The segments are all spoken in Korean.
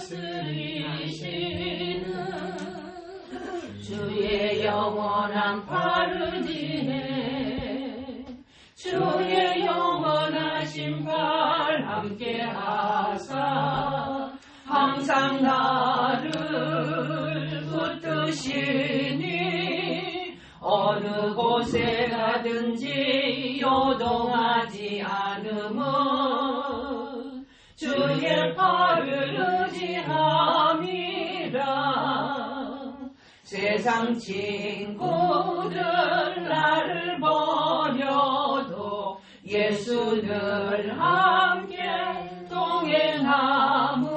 다스리시는 주의 영원한 팔을지에 주의 영원하신 팔 함께 하사 항상 나를 붙드시니 어느 곳에 가든지 요동하지 않음은 주의 팔을 의지함이라. 세상 친구들 나를 버려도 예수 늘 함께 동행함으로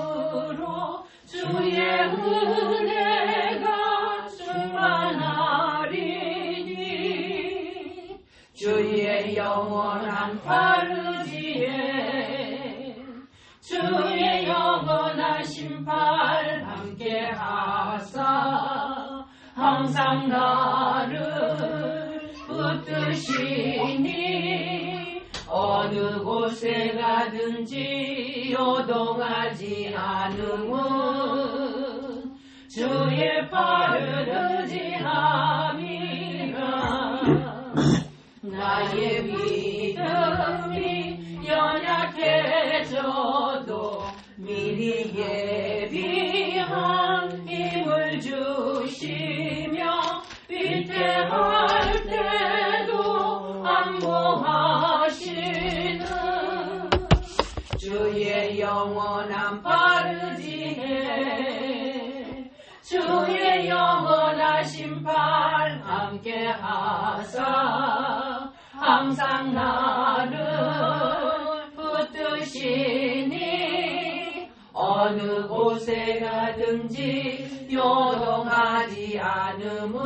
주의 은혜가 충만하리니 주의 영원한 팔의지에 주의 영원하신 팔 함께 하사 항상 나를 붙드시니 어느 곳에 가든지 요동하지 않음은 주의 팔을 의지함이라. 나의 믿음이 연약해져도 미리 예비한 힘을 주시며 위태할 때도 안보하시는 주의 영원한 팔의지에 주의 영원하신 팔 함께 하사 항상 나를 붙드시니 어느 곳에 가든지 요동하지 않음은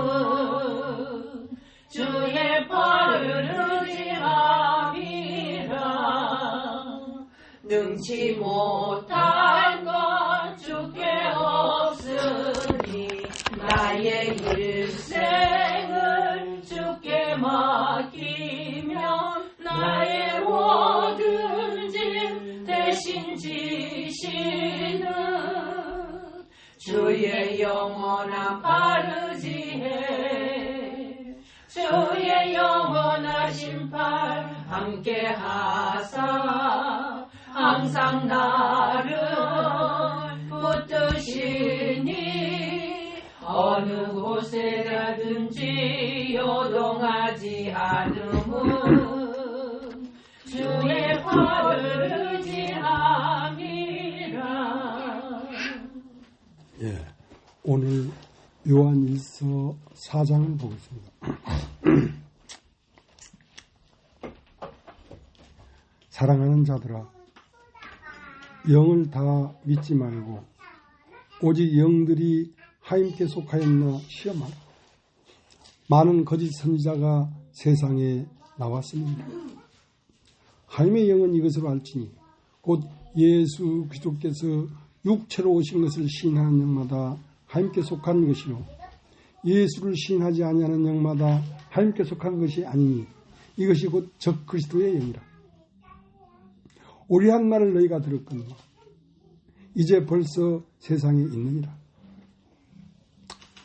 주의 팔을 의지함이라. 능치 못한 것 주께 없으니 나의 일생을 주께 맡기며 나의 모든 짐 대신 지시는 주의 영원한 팔의지에 주의 영원하신 팔 함께 하사 항상 나를 붙드시니 어느 곳에 가든지 요동하지 않음은 주의 팔을 의지함이라. 예, 오늘 요한일서 4장을 보겠습니다. 사랑하는 자들아, 영을 다 믿지 말고 오직 영들이 하나님께 속하였나 시험하라. 많은 거짓 선지자가 세상에 나왔습니다. 하나님의 영은 이것으로 알지니 곧 예수 그리스도께서 육체로 오신 것을 시인하는 영마다 하나님께 속한 것이요 예수를 시인하지 아니하는 영마다 하나님께 속한 것이 아니니 이것이 곧 적 그리스도의 영이라. 오리한 말을 너희가 들었거니와 이제 벌써 세상에 있느니라.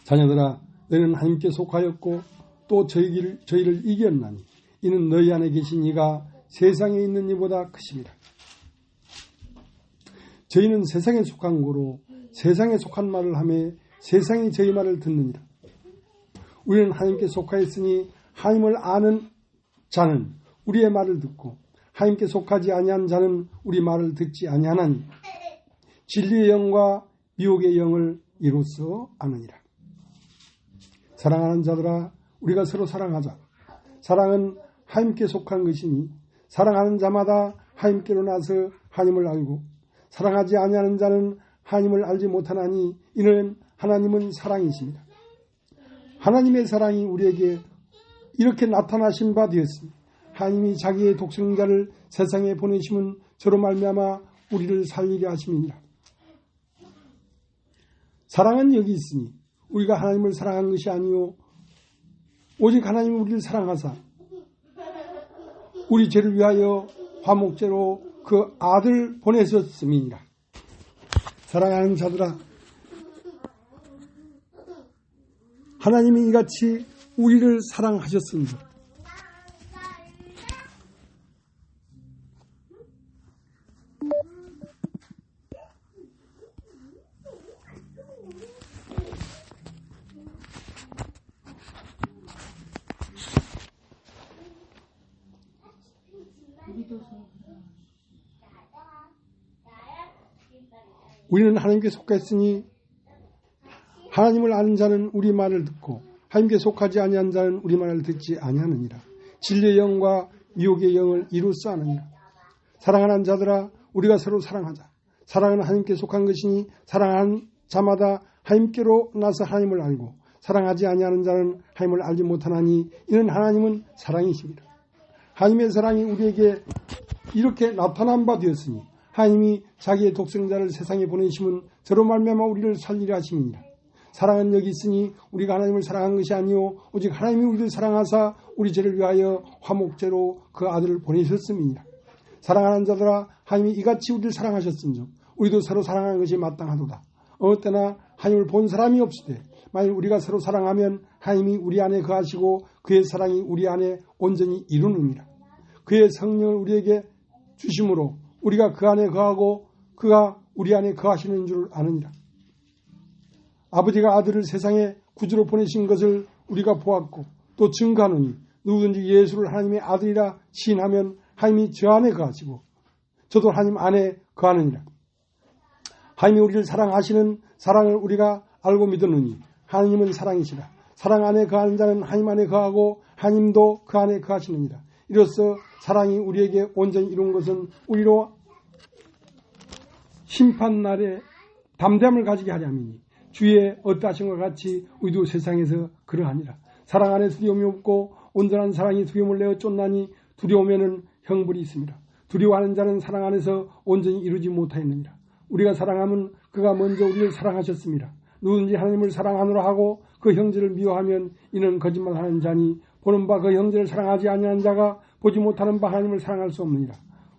자녀들아, 너희는 하나님께 속하였고 또 저희를 이겼나니 이는 너희 안에 계신 이가 세상에 있는 이보다 크심이라. 저희는 세상에 속한 고로 세상에 속한 말을 하며 세상이 저희 말을 듣느니라. 우리는 하나님께 속하였으니 하나님을 아는 자는 우리의 말을 듣고 하나님께 속하지 아니한 자는 우리 말을 듣지 아니하나니 진리의 영과 미혹의 영을 이로써 아느니라. 사랑하는 자들아, 우리가 서로 사랑하자. 사랑은 하나님께 속한 것이니 사랑하는 자마다 하나님께로 나서 하나님을 알고 사랑하지 아니하는 자는 하나님을 알지 못하나니 이는 하나님은 사랑이십니다. 하나님의 사랑이 우리에게 이렇게 나타나신 바 되었으니 하나님이 자기의 독생자를 세상에 보내심은 저로 말미암아 우리를 살리려 하심이니라. 사랑은 여기 있으니 우리가 하나님을 사랑한 것이 아니요 오직 하나님이 우리를 사랑하사 우리 죄를 위하여 화목제로 그 아들 보내셨음이니라. 사랑하는 자들아, 하나님이 이같이 우리를 사랑하셨습니다. 우리는 하나님께 속했으니 하나님을 아는 자는 우리 말을 듣고 하나님께 속하지 아니한 자는 우리 말을 듣지 아니하느니라. 진리의 영과 미혹의 영을 이루어 하느니라. 사랑하는 자들아, 우리가 서로 사랑하자. 사랑은 하나님께 속한 것이니 사랑하는 자마다 하나님께로 나서 하나님을 알고 사랑하지 아니하는 자는 하나님을 알지 못하나니 이는 하나님은 사랑이십니다. 하나님의 사랑이 우리에게 이렇게 나타난 바 되었으니 하나님이 자기의 독생자를 세상에 보내심은 저로 말미암아 우리를 살리려 하심이니라. 사랑은 여기 있으니 우리가 하나님을 사랑한 것이 아니요 오직 하나님이 우리를 사랑하사 우리 죄를 위하여 화목제로 그 아들을 보내셨음이니라. 사랑하는 자들아, 하나님이 이같이 우리를 사랑하셨은즉 우리도 서로 사랑하는 것이 마땅하도다. 어느 때나 하나님을 본 사람이 없으되 만일 우리가 서로 사랑하면 하나님이 우리 안에 거하시고 그의 사랑이 우리 안에 온전히 이루느니라. 그의 성령을 우리에게 주심으로 우리가 그 안에 거하고 그가 우리 안에 거하시는 줄 아느니라. 아버지가 아들을 세상에 구주로 보내신 것을 우리가 보았고 또 증거하노니 누구든지 예수를 하나님의 아들이라 시인하면 하나님이 저 안에 거하시고 저도 하나님 안에 거하느니라. 하나님이 우리를 사랑하시는 사랑을 우리가 알고 믿었느니 하나님은 사랑이시라. 사랑 안에 거하는 자는 하나님 안에 거하고 하나님도 그 안에 거하시느니라. 이로써 사랑이 우리에게 온전히 이룬 것은 우리로 심판날에 담대함을 가지게 하려 함이니 주의 어떠하신과 같이 우리도 세상에서 그러하니라. 사랑 안에 두려움이 없고 온전한 사랑이 두려움을 내어 쫓나니 두려움에는 형벌이 있습니다. 두려워하는 자는 사랑 안에서 온전히 이루지 못하였느니라. 우리가 사랑하면 그가 먼저 우리를 사랑하셨습니다. 누구든지 하나님을 사랑하노라 하고 그 형제를 미워하면 이는 거짓말하는 자니 보는 바 그 형제를 사랑하지 아니하는 자가 보지 못하는 바 하나님을 사랑할 수 없느니라.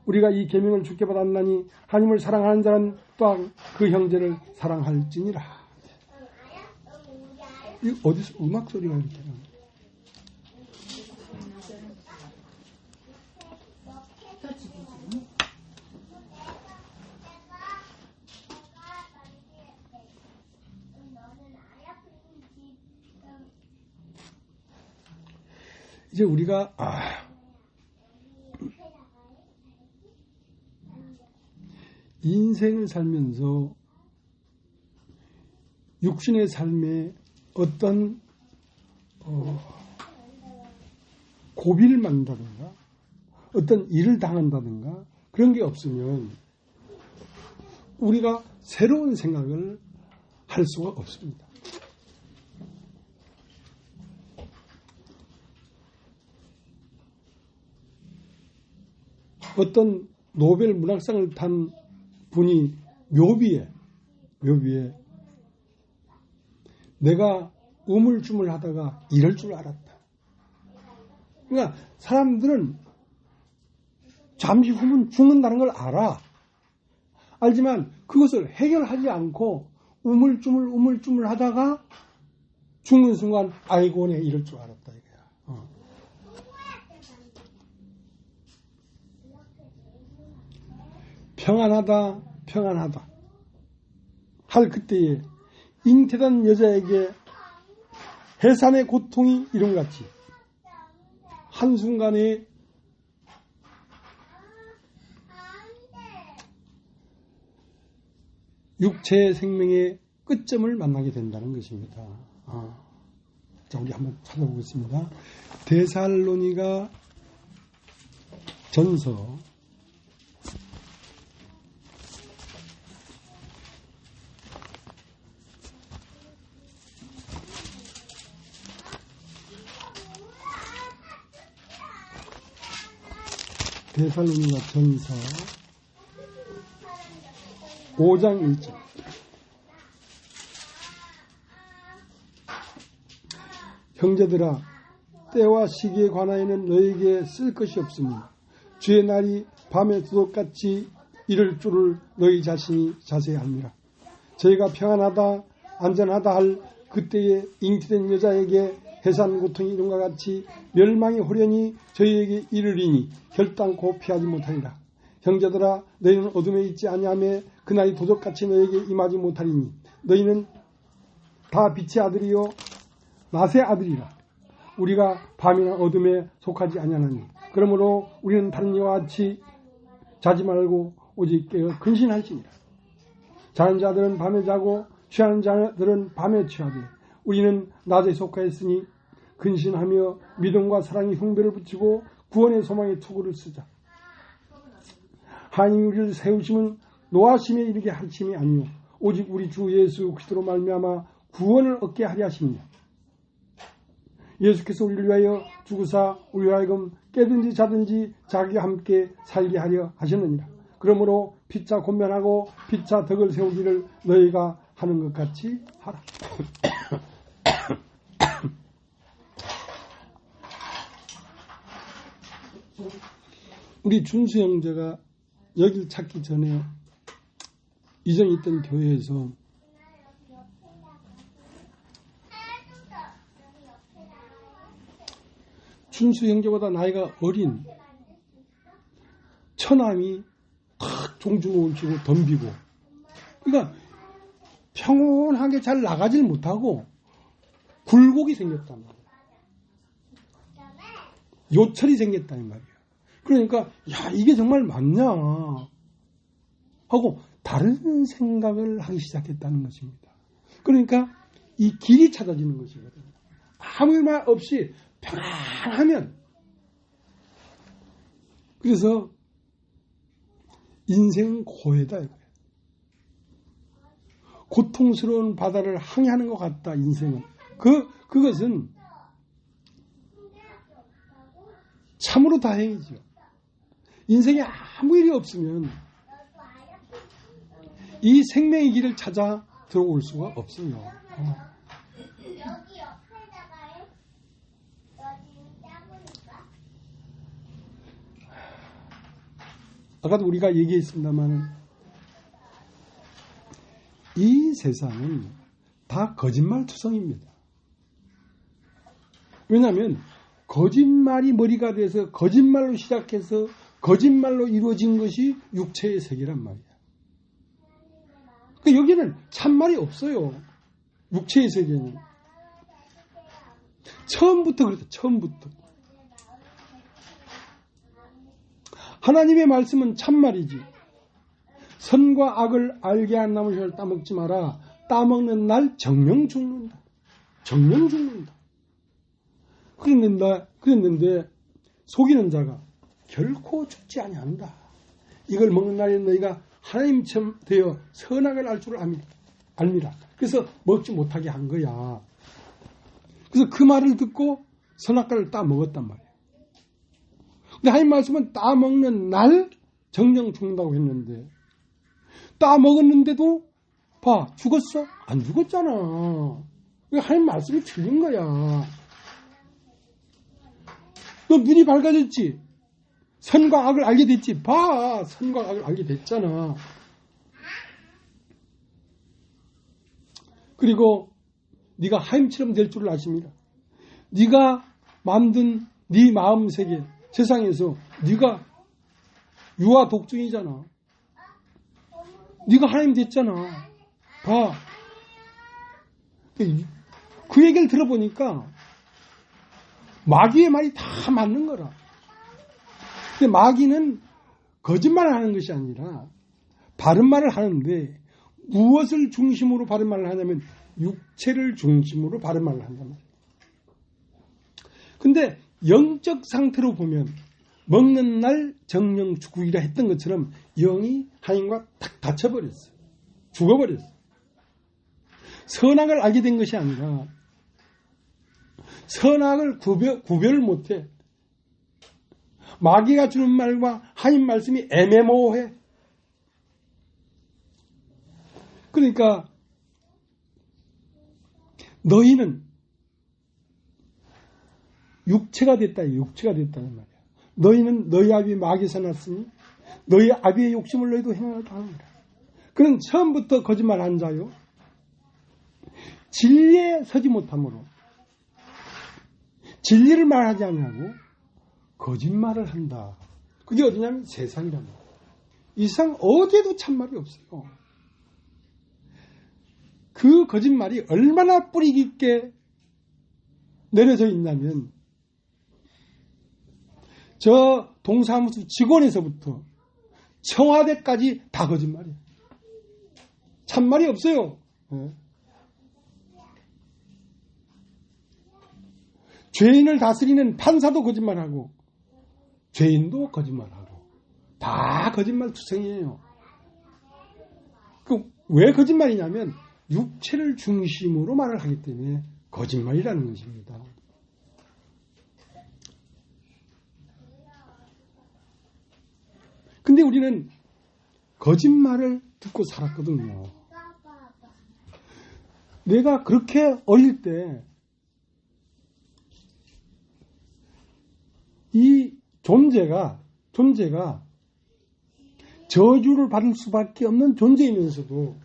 우리가 이 계명을 주께 받았나니 하나님을 사랑하는 자는 또한 그 형제를 사랑할지니라. 이 어디서 음악 소리가 이렇게 나요? 이제 우리가 인생을 살면서 육신의 삶에 어떤 고비를 만든다든가 어떤 일을 당한다든가 그런 게 없으면 우리가 새로운 생각을 할 수가 없습니다. 어떤 노벨 문학상을 탄 분이 묘비에 내가 우물쭈물하다가 이럴 줄 알았다. 그러니까 사람들은 잠시 후면 죽는다는 걸 알지만 그것을 해결하지 않고 우물쭈물 하다가 죽는 순간 아이고 내 이럴 줄 알았다 이거야. 평안하다 할 그때에 잉태된 여자에게 해산의 고통이 이름같이 한순간에 육체의 생명의 끝점을 만나게 된다는 것입니다. 자, 우리 한번 찾아보겠습니다. 데살로니가 전서 5장 1절. 형제들아, 때와 시기에 관하여는 너에게 쓸 것이 없으니 주의 날이 밤의 두둑같이 이를 줄을 너희 자신이 자세히 알미라. 저희가 평안하다 안전하다 할 그때에 잉태된 여자에게 해산 고통이 이름과 같이 멸망의 호련이 저희에게 이르리니 결단코 피하지 못하리라. 형제들아 너희는 어둠에 있지 아니하며 그날이 도적같이 너희에게 임하지 못하리니 너희는 다 빛의 아들이요 낮의 아들이라. 우리가 밤이나 어둠에 속하지 아니하나니 그러므로 우리는 다른 이와 같이 자지 말고 오직 깨어 근신할지니라. 자는 자들은 밤에 자고 취하는 자들은 밤에 취하되 우리는 낮에 속하였으니 근신하며 믿음과 사랑의 흉배를 붙이고 구원의 소망의 투구를 쓰자. 하나님이 우리를 세우심은 노하심에 이르게 하심이 아니요 오직 우리 주 예수 그리스도로 말미암아 구원을 얻게 하려 하십니다. 예수께서 우리를 위하여 죽으사 우리와 하여금 깨든지 자든지 자기와 함께 살게 하려 하셨느니라. 그러므로 피차 권면하고 피차 덕을 세우기를 너희가 하는 것 같이 하라. 우리 준수 형제가 여길 찾기 전에 이전에 있던 교회에서 준수 형제보다 나이가 어린 처남이 탁 종주먹을 쥐고 덤비고 그러니까 평온하게 잘 나가질 못하고 굴곡이 생겼단 말이에요. 요철이 생겼다는 말이에요. 그러니까 야 이게 정말 맞냐 하고 다른 생각을 하기 시작했다는 것입니다. 그러니까 이 길이 찾아지는 것이거든요. 아무 말 없이 편안하면 그래서 인생은 고해다 이거예요. 고통스러운 바다를 항해하는 것 같다 인생은. 그것은 참으로 다행이죠. 인생에 아무 일이 없으면 이 생명의 길을 찾아 들어올 수가 없어요. 아까도 우리가 얘기했습니다만 이 세상은 다 거짓말투성입니다. 왜냐하면 거짓말이 머리가 돼서 거짓말로 시작해서 거짓말로 이루어진 것이 육체의 세계란 말이야. 그러니까 여기는 참말이 없어요. 육체의 세계는. 처음부터 그랬다. 처음부터. 하나님의 말씀은 참말이지. 선과 악을 알게 한 나무 혀를 따먹지 마라. 따먹는 날 정령 죽는다. 정령 죽는다. 그랬는데 속이는 자가 결코 죽지 아니한다. 이걸 먹는 날에 너희가 하나님처럼 되어 선악을 알 줄 알미라. 그래서 먹지 못하게 한 거야. 그래서 그 말을 듣고 선악과를 따먹었단 말이야. 근데 하나님 말씀은 따먹는 날 정령 죽는다고 했는데 따먹었는데도 봐 죽었어? 안 죽었잖아. 하나님 말씀이 틀린 거야. 너 눈이 밝아졌지? 선과 악을 알게 됐지? 봐 선과 악을 알게 됐잖아. 그리고 네가 하나님처럼 될 줄을 아십니다. 네가 만든 네 마음 세계 세상에서 네가 유아 독중이잖아. 네가 하나님 됐잖아. 봐. 그 얘기를 들어보니까 마귀의 말이 다 맞는 거라. 근데 마귀는 거짓말을 하는 것이 아니라 바른 말을 하는데 무엇을 중심으로 바른 말을 하냐면 육체를 중심으로 바른 말을 한단 말이에요. 근데 영적 상태로 보면 먹는 날 정령 죽으리라 했던 것처럼 영이 하나님과 딱 닫혀버렸어요. 죽어버렸어요. 선악을 알게 된 것이 아니라 선악을 구별을 못해. 마귀가 주는 말과 하나님 말씀이 애매모호해. 그러니까 너희는 육체가 됐다. 육체가 됐다는 말이야. 너희는 너희 아비 마귀에서 났으니 너희 아비의 욕심을 너희도 행하다 하는 거야. 그는 처음부터 거짓말한 자요. 진리에 서지 못하므로 진리를 말하지 아니하고 거짓말을 한다. 그게 어디냐면 세상이란 말이에요. 이 세상 어디에도 참말이 없어요. 그 거짓말이 얼마나 뿌리 깊게 내려져 있냐면 저 동사무소 직원에서부터 청와대까지 다 거짓말이에요. 참말이 없어요. 죄인을 다스리는 판사도 거짓말하고 죄인도 거짓말하고 다 거짓말 투성이에요. 왜 거짓말이냐면 육체를 중심으로 말을 하기 때문에 거짓말이라는 것입니다. 근데 우리는 거짓말을 듣고 살았거든요. 내가 그렇게 어릴 때 이 존재가 저주를 받을 수밖에 없는 존재이면서도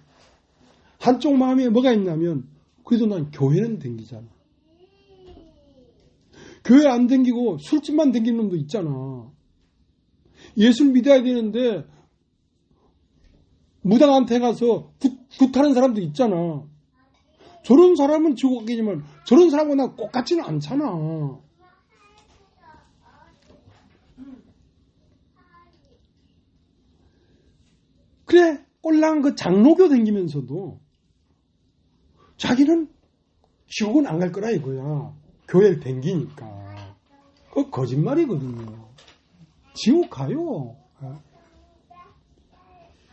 한쪽 마음에 뭐가 있냐면 그래도 난 교회는 댕기잖아. 교회 안 댕기고 술집만 댕기는 놈도 있잖아. 예수를 믿어야 되는데 무당한테 가서 굿하는 사람도 있잖아. 저런 사람은 지옥 가겠지만 저런 사람과 나 똑같지는 않잖아. 그래 꼴랑 그 장로교 댕기면서도 자기는 지옥은 안 갈 거라 이거야. 교회를 댕기니까. 그거 거짓말이거든요. 지옥 가요.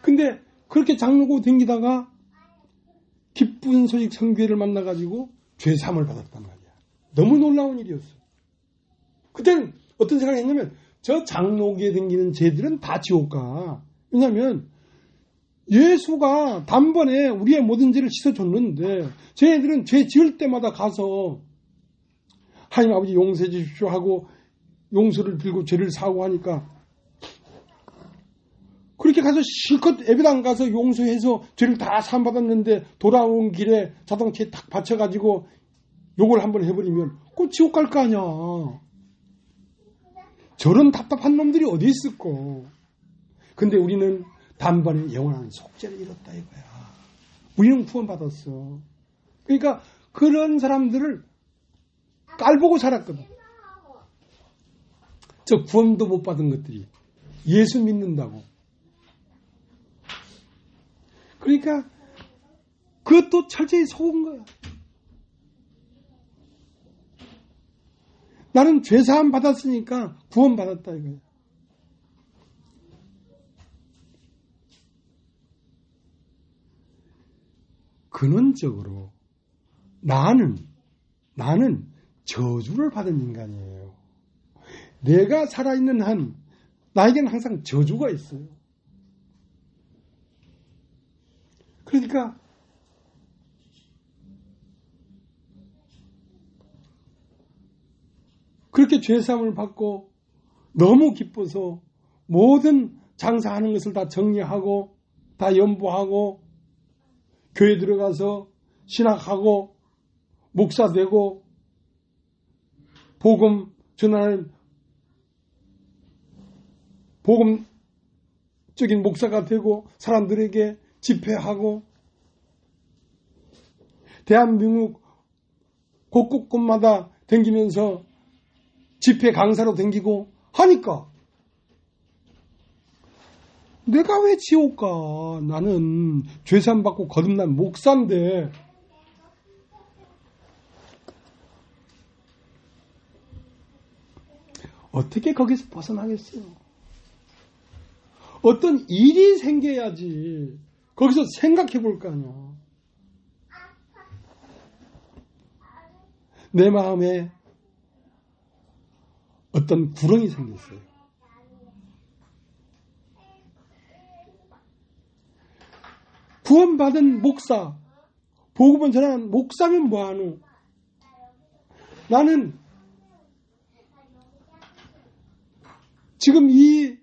근데 그렇게 장로교 댕기다가 기쁜 소식 성교회를 만나가지고 죄사함을 받았단 말이야. 너무 놀라운 일이었어. 그때는 어떤 생각이 했냐면 저 장로교에 댕기는 쟤들은 다 지옥 가. 왜냐하면 예수가 단번에 우리의 모든 죄를 씻어줬는데 쟤네들은 죄 지을 때마다 가서 하나님 아버지 용서해 주십시오 하고 용서를 빌고 죄를 사고 하니까 그렇게 가서 실컷 예배당 가서 용서해서 죄를 다 사함받았는데 돌아온 길에 자동차에 딱 받쳐가지고 욕을 한번 해버리면 꼭 지옥 갈 거 아니야. 저런 답답한 놈들이 어디 있을까. 근데 우리는 단번에 영원한 속죄를 이뤘다 이거야. 우리는 구원받았어. 그러니까 그런 사람들을 깔보고 살았거든. 저 구원도 못 받은 것들이 예수 믿는다고. 그러니까 그것도 철저히 속은 거야. 나는 죄사함 받았으니까 구원받았다 이거야. 근원적으로 나는 저주를 받은 인간이에요. 내가 살아있는 한 나에게는 항상 저주가 있어요. 그러니까 그렇게 죄사함을 받고 너무 기뻐서 모든 장사하는 것을 다 정리하고 다 연보하고 교회 들어가서 신학하고 목사 되고 복음 전하는 복음적인 목사가 되고 사람들에게 집회하고 대한민국 곳곳곳마다 다니면서 집회 강사로 다니고 하니까 내가 왜 지옥 가? 나는 죄산 받고 거듭난 목사인데 어떻게 거기서 벗어나겠어요? 어떤 일이 생겨야지 거기서 생각해 볼 거 아니야. 내 마음에 어떤 구렁이 생겼어요. 구원받은 목사, 복음을 전하는 목사면 뭐하노? 나는 지금 이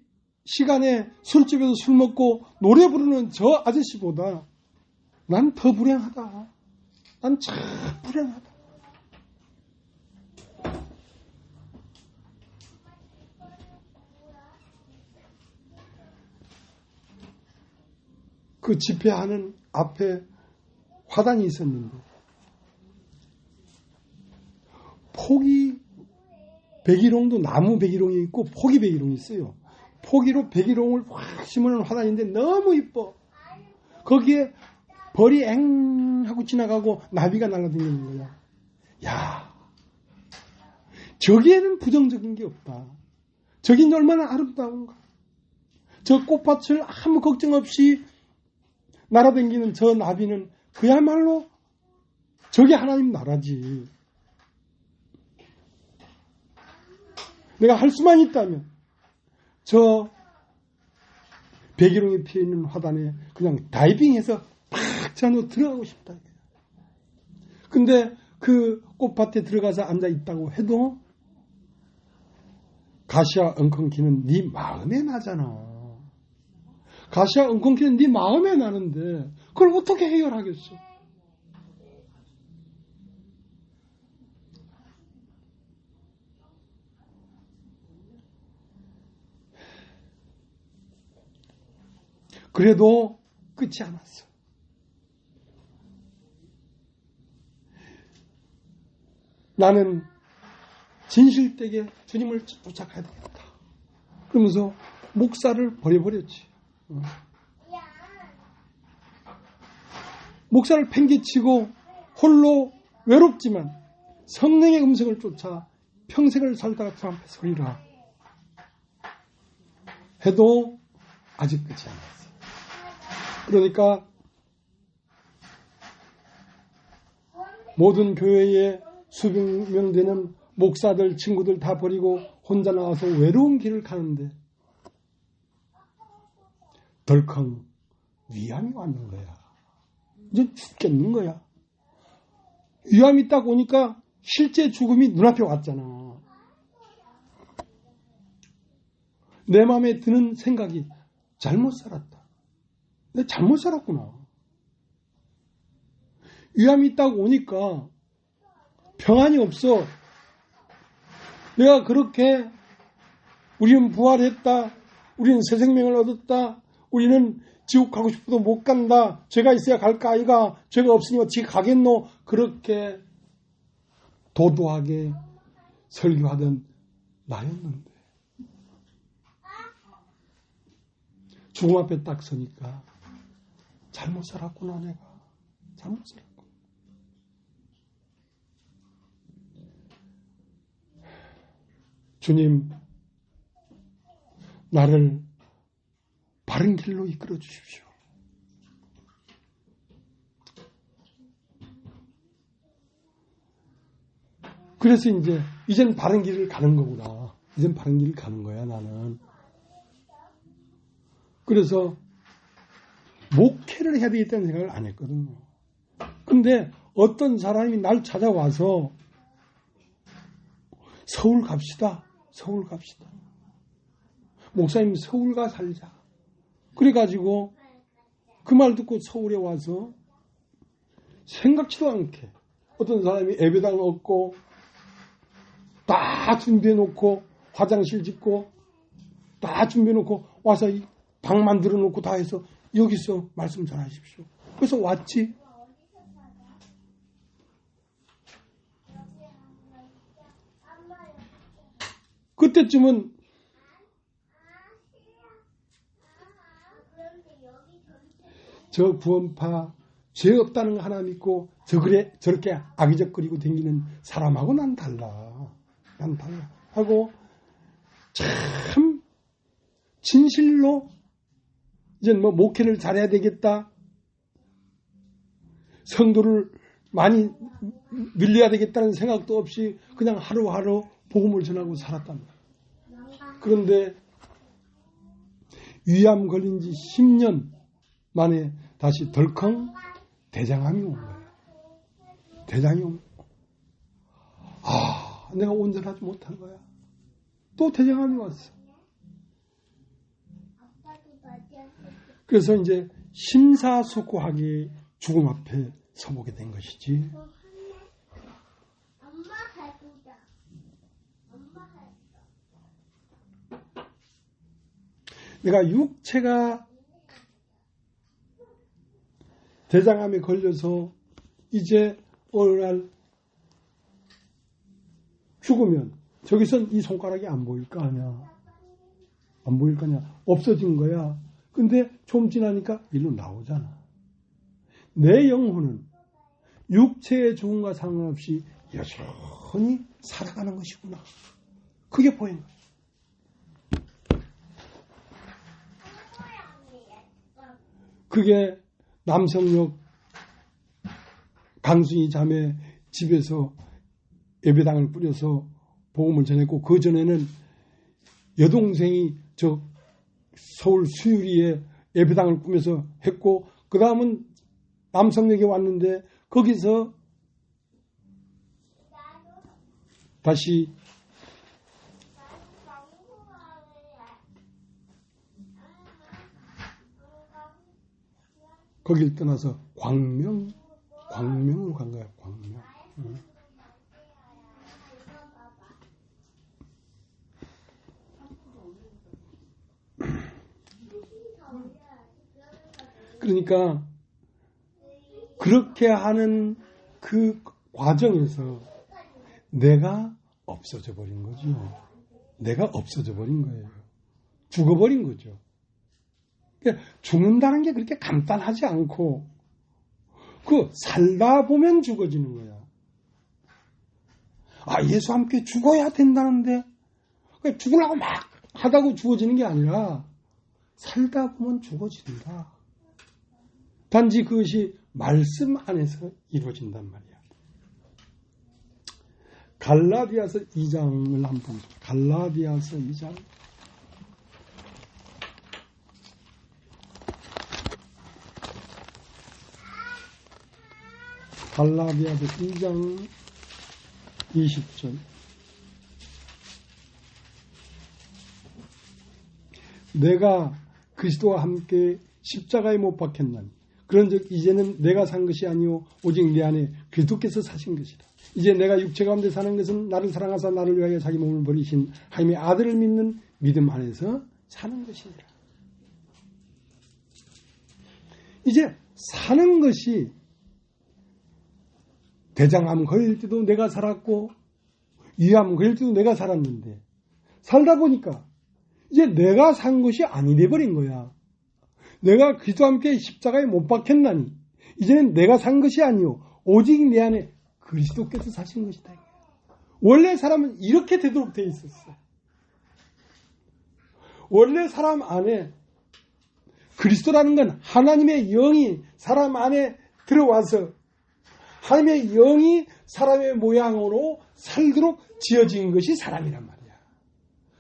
시간에 술집에서 술 먹고 노래 부르는 저 아저씨보다 난 더 불행하다. 난 참 불행하다. 그 집회하는 앞에 화단이 있었는데 포기 백일홍도 나무 백일홍이 있고 포기 백일홍이 있어요. 포기로 백일홍을 확 심어놓은 화단인데 너무 이뻐. 거기에 벌이 엥 하고 지나가고 나비가 날아다니는 거야. 야, 저기에는 부정적인 게 없다. 저긴 얼마나 아름다운가. 저 꽃밭을 아무 걱정 없이 날아다니는 저 나비는 그야말로 저게 하나님 나라지. 내가 할 수만 있다면 저 백일홍이 피어있는 화단에 그냥 다이빙해서 팍 자누 들어가고 싶다. 근데 그 꽃밭에 들어가서 앉아 있다고 해도 가시와 엉겅퀴는 네 마음에 나잖아. 가시와 엉겅퀴는 네 마음에 나는데 그걸 어떻게 해결하겠어? 그래도 끝이 않았어. 나는 진실되게 주님을 쫓아가야 되겠다. 그러면서 목사를 버려버렸지. 목사를 팽개치고 홀로 외롭지만 성령의 음성을 쫓아 평생을 살다가 주 앞에 서리라 해도 아직 끝이 않았어. 그러니까 모든 교회에 수백 명 되는 목사들, 친구들 다 버리고 혼자 나와서 외로운 길을 가는데 덜컹 위암이 왔는 거야. 이제 죽겠는 거야. 위암이 딱 오니까 실제 죽음이 눈앞에 왔잖아. 내 마음에 드는 생각이 잘못 살았다. 내가 잘못 살았구나. 위암이 딱 오니까 평안이 없어. 내가 그렇게 우리는 부활했다. 우리는 새 생명을 얻었다. 우리는 지옥 가고 싶어도 못 간다. 죄가 있어야 갈까 아이가. 죄가 없으니 어찌 가겠노. 그렇게 도도하게 설교하던 나였는데 죽음 앞에 딱 서니까 잘못 살았구나. 내가 잘못 살았구나. 주님, 나를 바른 길로 이끌어 주십시오. 그래서 이젠 바른 길을 가는 거구나. 이젠 바른 길을 가는 거야, 나는. 그래서 목회를 해야 되겠다는 생각을 안 했거든요. 근데 어떤 사람이 날 찾아와서 서울 갑시다. 서울 갑시다. 목사님 서울 가 살자. 그래가지고 그 말 듣고 서울에 와서 생각지도 않게 어떤 사람이 예배당 얻고 다 준비해놓고 화장실 짓고 다 준비해놓고 와서 방 만들어놓고 다 해서 여기서 말씀 전하십시오. 그래서 왔지. 그때쯤은 저 구원파 죄 없다는 거 하나 믿고 저렇게 악의적거리고 다니는 사람하고 난 달라. 난 달라. 하고 참 진실로 이제 목회를 잘해야 되겠다. 성도를 많이 늘려야 되겠다는 생각도 없이 그냥 하루하루 복음을 전하고 살았답니다. 그런데 위암 걸린 지 10년 만에 다시 덜컹 대장암이 온 거예요. 대장이 온 거예요. 내가 온전하지 못한 거야. 또 대장암이 왔어. 그래서 이제 심사숙고하게 죽음 앞에 서보게 된 것이지. 내가 육체가 대장암에 걸려서 이제 어느 날 죽으면 저기선 이 손가락이 안 보일 거 아니야. 안 보일 거 아니야. 없어진 거야. 근데 좀 지나니까 일로 나오잖아. 내 영혼은 육체의 죽음과 상관없이 여전히 살아가는 것이구나. 그게 보이는 거야. 그게 남성역 강순이 자매 집에서 예배당을 꾸려서 복음을 전했고, 그 전에는 여동생이 저 서울 수유리에 예배당을 꾸며서 했고, 그 다음은 남성역에 왔는데 거기서 다시 거길 떠나서 광명으로 간 거야. 광명. 그러니까 그렇게 하는 그 과정에서 내가 없어져 버린 거죠. 내가 없어져 버린 거예요. 죽어버린 거죠. 그러니까 죽는다는 게 그렇게 간단하지 않고, 살다 보면 죽어지는 거야. 예수와 함께 죽어야 된다는데, 죽으려고 막 하다고 죽어지는 게 아니라, 살다 보면 죽어진다. 단지 그것이 말씀 안에서 이루어진단 말이야. 갈라디아서 2장을 한번 보겠습니다. 갈라디아서 2장. 갈라디아서 2장 20절. 내가 그리스도와 함께 십자가에 못 박혔나니 그런즉 이제는 내가 산 것이 아니요 오직 내 안에 그리스도께서 사신 것이다. 이제 내가 육체 가운데 사는 것은 나를 사랑하사 나를 위하여 자기 몸을 버리신 하나님의 아들을 믿는 믿음 안에서 사는 것이니라. 이제 사는 것이 대장암 걸릴 때도 내가 살았고 위암 걸릴 때도 내가 살았는데, 살다 보니까 이제 내가 산 것이 아니 돼버린 거야. 내가 그리스도와 함께 십자가에 못 박혔나니 이제는 내가 산 것이 아니요 오직 내 안에 그리스도께서 사신 것이다. 원래 사람은 이렇게 되도록 돼 있었어. 원래 사람 안에 그리스도라는 건 하나님의 영이 사람 안에 들어와서 하나님의 영이 사람의 모양으로 살도록 지어진 것이 사람이란 말이야.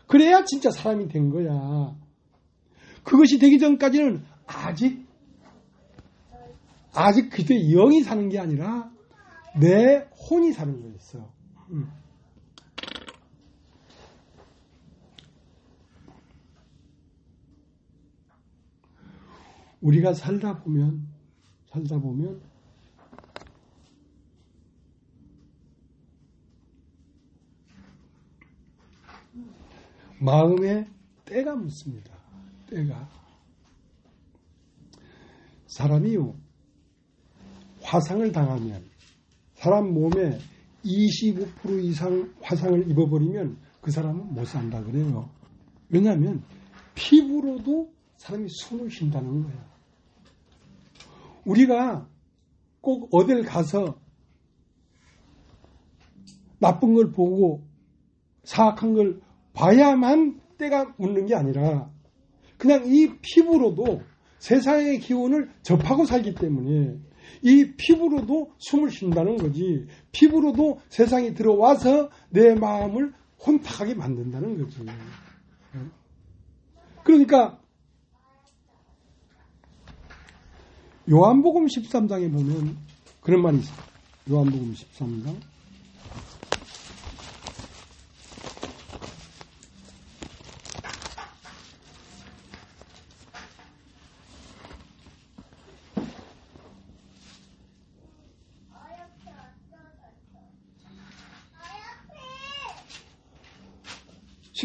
그래야 진짜 사람이 된 거야. 그것이 되기 전까지는 아직 그리스도의 영이 사는 게 아니라 내 혼이 사는 거였어. 우리가 살다 보면 마음에 때가 묻습니다. 때가. 사람이요, 화상을 당하면, 사람 몸에 25% 이상 화상을 입어버리면 그 사람은 못 산다 그래요. 왜냐하면 피부로도 사람이 숨을 쉰다는 거야. 우리가 꼭 어딜 가서 나쁜 걸 보고 사악한 걸 봐야만 때가 묻는 게 아니라 그냥 이 피부로도 세상의 기운을 접하고 살기 때문에 이 피부로도 숨을 쉰다는 거지. 피부로도 세상이 들어와서 내 마음을 혼탁하게 만든다는 거지. 그러니까 요한복음 13장에 보면 그런 말이 있어요. 요한복음 13장.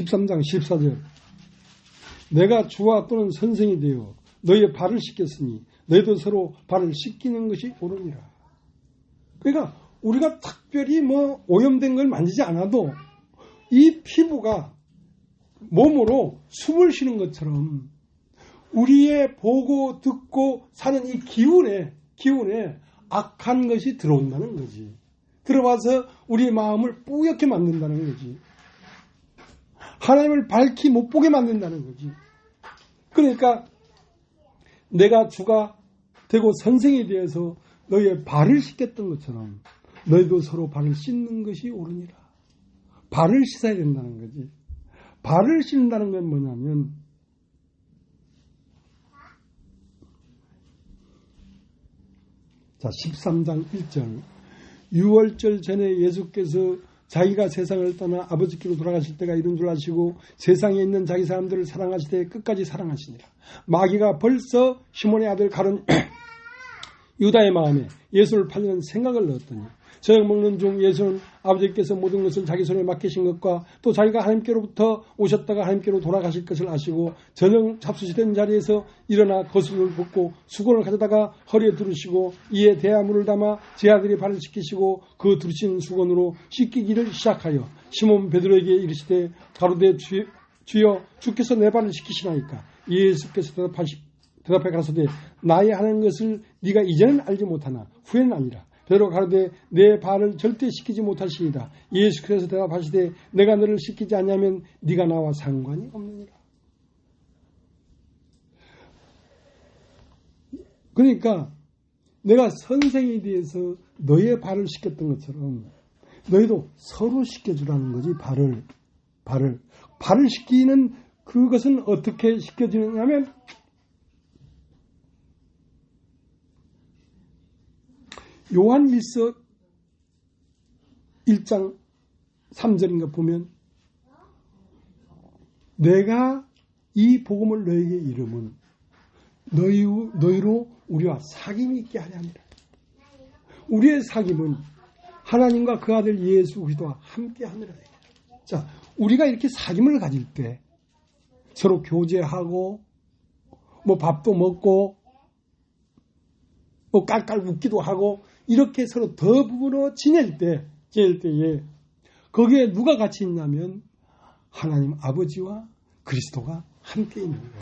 13장 14절 내가 주와 또는 선생이 되어 너희의 발을 씻겼으니 너희도 서로 발을 씻기는 것이 옳으니라. 그러니까 우리가 특별히 오염된 걸 만지지 않아도 이 피부가 몸으로 숨을 쉬는 것처럼 우리의 보고 듣고 사는 이 기운에 악한 것이 들어온다는 거지. 들어와서 우리의 마음을 뿌옇게 만든다는 거지. 하나님을 밝히 못 보게 만든다는 거지. 그러니까 내가 주가 되고 선생이 되어서 너희의 발을 씻겼던 것처럼 너희도 서로 발을 씻는 것이 옳으니라. 발을 씻어야 된다는 거지. 발을 씻는다는 건 뭐냐면 자 13장 1절 유월절 전에 예수께서 자기가 세상을 떠나 아버지께로 돌아가실 때가 이른 줄 아시고 세상에 있는 자기 사람들을 사랑하시되 끝까지 사랑하시니라. 마귀가 벌써 시몬의 아들 가룟 유다의 마음에 예수를 팔려는 생각을 넣었더니 저녁 먹는 중 예수는 아버지께서 모든 것을 자기 손에 맡기신 것과 또 자기가 하나님께로부터 오셨다가 하나님께로 돌아가실 것을 아시고 저녁 잡수시던 자리에서 일어나 겉옷을 벗고 수건을 가져다가 허리에 두르시고 이에 대야물을 담아 제 아들이 발을 씻기시고 그 두르신 수건으로 씻기기를 시작하여 시몬 베드로에게 이르시되 가로되 주여 주께서 내 발을 씻기시나이까. 예수께서 대답해 가라사대 나의 하는 것을 네가 이제는 알지 못하나 후에는 아니라. 베드로가 가로되 내 발을 절대 씻기지 못하시리이다. 예수께서 대답하시되 내가 너를 씻기지 않냐면 네가 나와 상관이 없느니라. 그러니까 내가 선생에 대해서 너의 발을 씻겼던 것처럼 너희도 서로 씻겨주라는 거지. 발을 씻기는 그것은 어떻게 씻겨지느냐면 요한일서 1장 3절인가 보면 내가 이 복음을 너에게 이름은 너희로 우리와 사귐이 있게 하려 함이라. 우리의 사귐은 하나님과 그 아들 예수 그리스도와 함께 함이라. 자, 우리가 이렇게 사귐을 가질 때 서로 교제하고 밥도 먹고 깔깔 웃기도 하고 이렇게 서로 더불어 지낼 때에 거기에 누가 같이 있냐면 하나님 아버지와 그리스도가 함께 있는 거예요.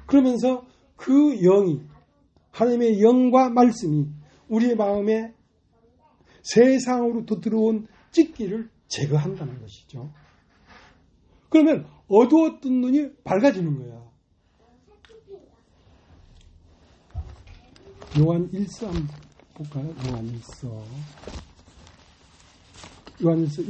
그러면서 그 영이 하나님의 영과 말씀이 우리의 마음에 세상으로부터 들어온 찢기를 제거한다는 것이죠. 그러면 어두웠던 눈이 밝아지는 거야. 요한 1서 한번 볼까요? 요한일서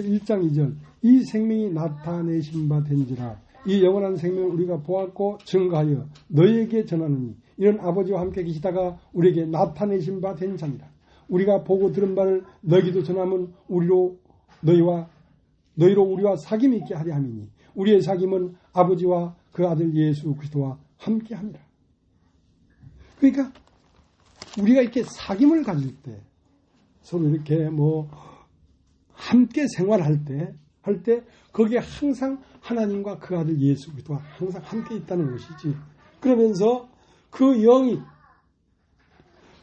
1장 2절 이 생명이 나타내신 바 된지라 이 영원한 생명을 우리가 보았고 증거하여 너희에게 전하느니 이는 아버지와 함께 계시다가 우리에게 나타내신 바 된 자니라. 우리가 보고 들은 바를 너희도 전하면 너희로 우리와 사귐이 있게 하려 함이니 우리의 사귐은 아버지와 그 아들 예수 그리스도와 함께 합니다. 그러니까 우리가 이렇게 사귐을 가질 때 서로 이렇게 함께 생활할 때 거기에 항상 하나님과 그 아들 예수 그리스도와 항상 함께 있다는 것이지. 그러면서 그 영이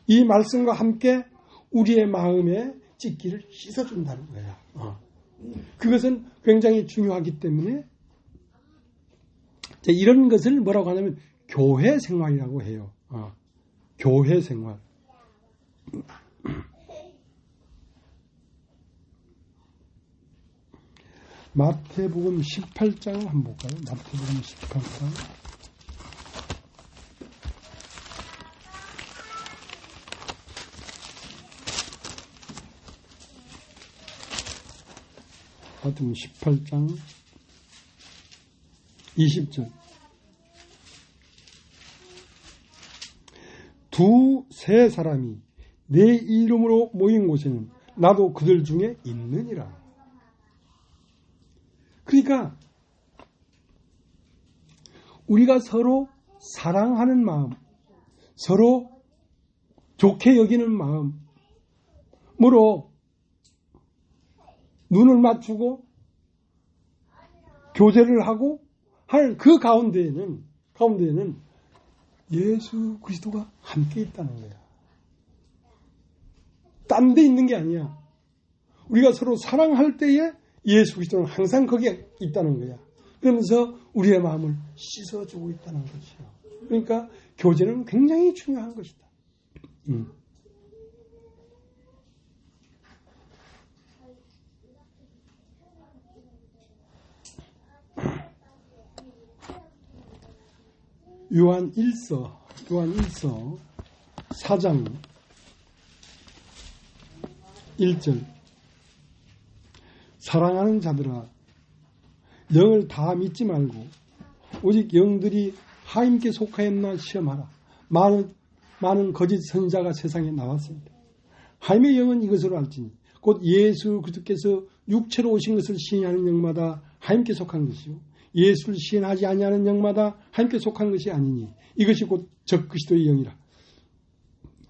이 말씀과 함께 우리의 마음에 찢기를 씻어준다는 거야. 그것은 굉장히 중요하기 때문에 이런 것을 뭐라고 하냐면 교회 생활이라고 해요. 교회 생활. 마태복음 18장을 한번 볼까요? 마태복음 18장. 마태복음 18장 20절. 두세 사람이 내 이름으로 모인 곳에는 나도 그들 중에 있느니라. 그러니까 우리가 서로 사랑하는 마음, 서로 좋게 여기는 마음으로 눈을 맞추고 교제를 하고 하는 그 가운데에는 예수 그리스도가 함께 있다는 거야. 딴 데 있는 게 아니야. 우리가 서로 사랑할 때에 예수 그리스도는 항상 거기에 있다는 거야. 그러면서 우리의 마음을 씻어주고 있다는 것이요. 그러니까 교제는 굉장히 중요한 것이다. 요한 1서 4장 1절 사랑하는 자들아 영을 다 믿지 말고 오직 영들이 하나님께 속하였나 시험하라. 많은 거짓 선지자가 세상에 나왔습니다. 하나님의 영은 이것으로 알지니 곧 예수 그리스도께서 육체로 오신 것을 시인하는 영마다 하나님께 속한 것이요 예수를 시인하지 아니하는 영마다 하나님께 속한 것이 아니니 이것이 곧 적그리스도의 영이라.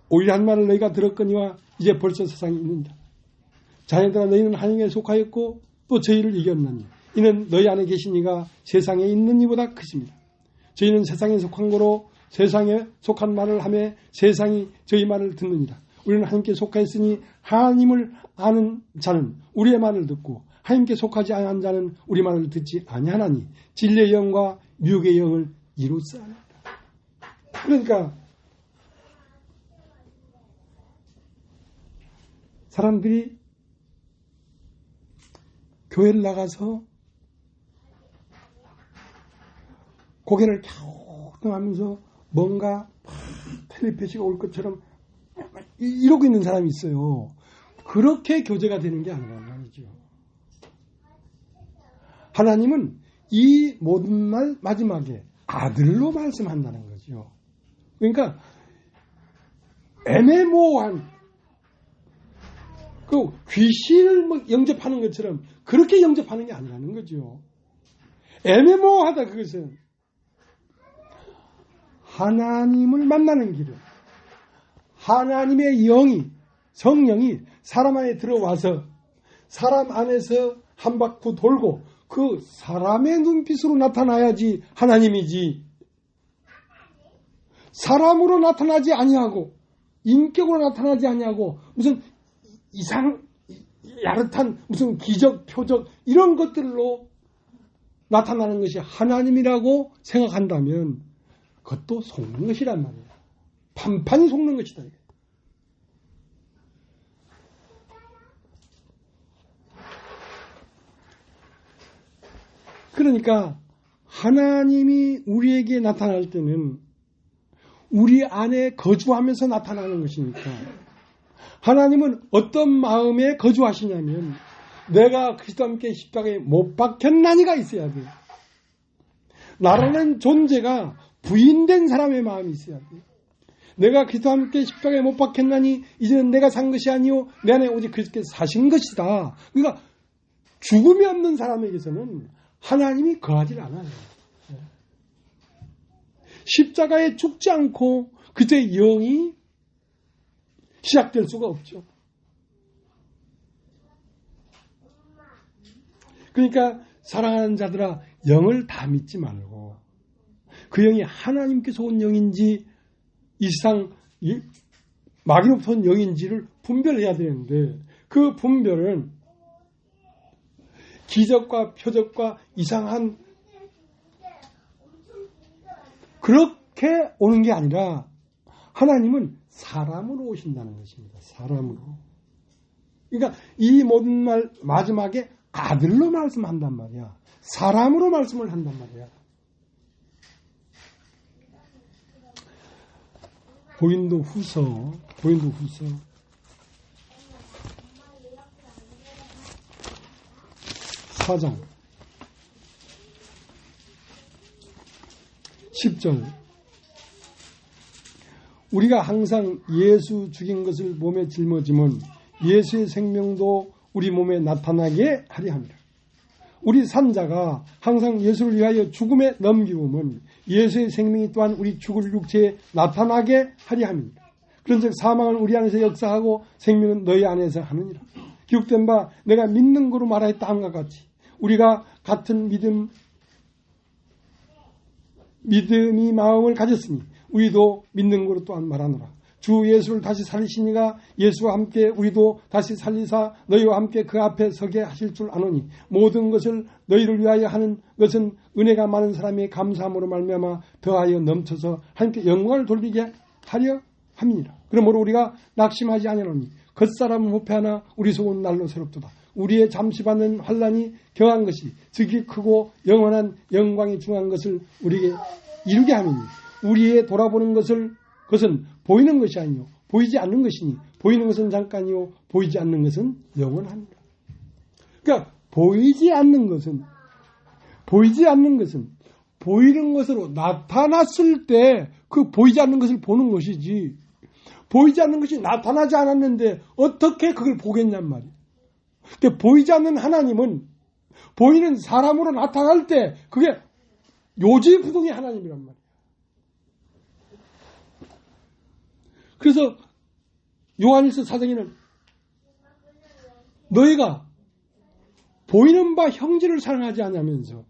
오히려 한 말을 너희가 들었거니와 이제 벌써 세상에 있느니라. 자녀들아 너희는 하나님께 속하였고 또 저희를 이겼나니 이는 너희 안에 계신 이가 세상에 있는 이보다 크십니다. 저희는 세상에 속한 거로 세상에 속한 말을 하며 세상이 저희 말을 듣느니라. 우리는 하나님께 속하였으니 하나님을 아는 자는 우리의 말을 듣고 하나님께 속하지 않은 자는 우리 말을 듣지 아니하나니 진리의 영과 미혹의 영을 이루사옵나이다. 그러니까 사람들이 교회를 나가서 고개를 갸우뚱하면서 뭔가 텔레패시가 올 것처럼 이러고 있는 사람이 있어요. 그렇게 교제가 되는 게 아니라는 말이죠. 하나님은 이 모든 말 마지막에 아들로 말씀한다는 거죠. 그러니까 애매모호한 그 귀신을 영접하는 것처럼 그렇게 영접하는 게 아니라는 거죠. 애매모호하다 그것은 하나님을 만나는 길은 하나님의 영이 성령이 사람 안에 들어와서 사람 안에서 한 바퀴 돌고 그 사람의 눈빛으로 나타나야지 하나님이지 사람으로 나타나지 아니하고 인격으로 나타나지 아니하고 무슨 야릇한 무슨 기적 표적 이런 것들로 나타나는 것이 하나님이라고 생각한다면 그것도 속는 것이란 말이야. 판판이 속는 것이다. 그러니까 하나님이 우리에게 나타날 때는 우리 안에 거주하면서 나타나는 것이니까 하나님은 어떤 마음에 거주하시냐면 내가 그리스도와 함께 십자가에 못 박혔나니가 있어야 돼. 나라는 존재가 부인된 사람의 마음이 있어야 돼. 내가 그리스도와 함께 십자가에 못 박혔나니 이제는 내가 산 것이 아니요 내 안에 오직 그리스도께서 사신 것이다. 그러니까 죽음이 없는 사람에게서는 하나님이 거하지 않아요. 십자가에 죽지 않고 그때의 영이 시작될 수가 없죠. 그러니까 사랑하는 자들아 영을 다 믿지 말고 그 영이 하나님께서 온 영인지 이 세상 마귀로부터 온 영인지를 분별해야 되는데 그 분별은 기적과 표적과 이상한 그렇게 오는 게 아니라 하나님은 사람으로 오신다는 것입니다. 사람으로. 그러니까 이 모든 말 마지막에 아들로 말씀한단 말이야. 사람으로 말씀을 한단 말이야. 고린도후서 4장 10절 우리가 항상 예수 죽인 것을 몸에 짊어지면 예수의 생명도 우리 몸에 나타나게 하려 합니다. 우리 산자가 항상 예수를 위하여 죽음에 넘기우면 예수의 생명이 또한 우리 죽을 육체에 나타나게 하려 합니다. 그런즉 사망은 우리 안에서 역사하고 생명은 너희 안에서 하느니라. 기록된 바 내가 믿는 거로 말하였다 함과 같이 우리가 같은 믿음이 마음을 가졌으니 우리도 믿는 거로 또한 말하노라. 주 예수를 다시 살리시니가 예수와 함께 우리도 다시 살리사 너희와 함께 그 앞에 서게 하실 줄 아노니 모든 것을 너희를 위하여 하는 것은 은혜가 많은 사람의 감사함으로 말미암아 더하여 넘쳐서 하나님께 영광을 돌리게 하려 함이니라. 그러므로 우리가 낙심하지 아니하노니 겉사람은 후패하나 우리 속은 날로 새롭도다. 우리의 잠시 받는 환난이 경한 것이 즉이 크고 영원한 영광이 중한 것을 우리에게 이루게 하느니 우리의 돌아보는 것은 보이는 것이 아니요 보이지 않는 것이니 보이는 것은 잠깐이요 보이지 않는 것은 영원합니다. 그러니까 보이지 않는 것은 보이는 것으로 나타났을 때 그 보이지 않는 것을 보는 것이지 보이지 않는 것이 나타나지 않았는데 어떻게 그걸 보겠냔 말이에요. 근데 보이지 않는 하나님은 보이는 사람으로 나타날 때 그게 요지부동의 하나님이란 말이에요. 그래서 요한일서 4장에는 너희가 보이는 바 형제를 사랑하지 않으면서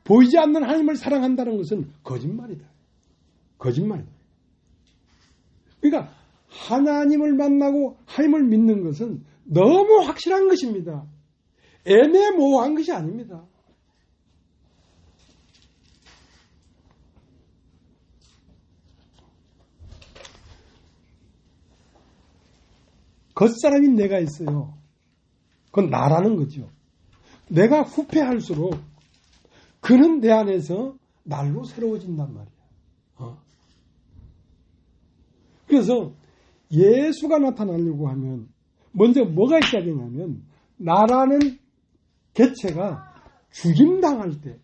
보이지 않는 하나님을 사랑한다는 것은 거짓말이다. 그러니까 하나님을 만나고 하나님을 믿는 것은 너무 확실한 것입니다. 애매모호한 것이 아닙니다. 겉사람인 내가 있어요. 그건 나라는 거죠. 내가 후패할수록 그는 내 안에서 날로 새로워진단 말이야. 그래서 예수가 나타나려고 하면 먼저 뭐가 있어야 되냐면 나라는 개체가 죽임당할 때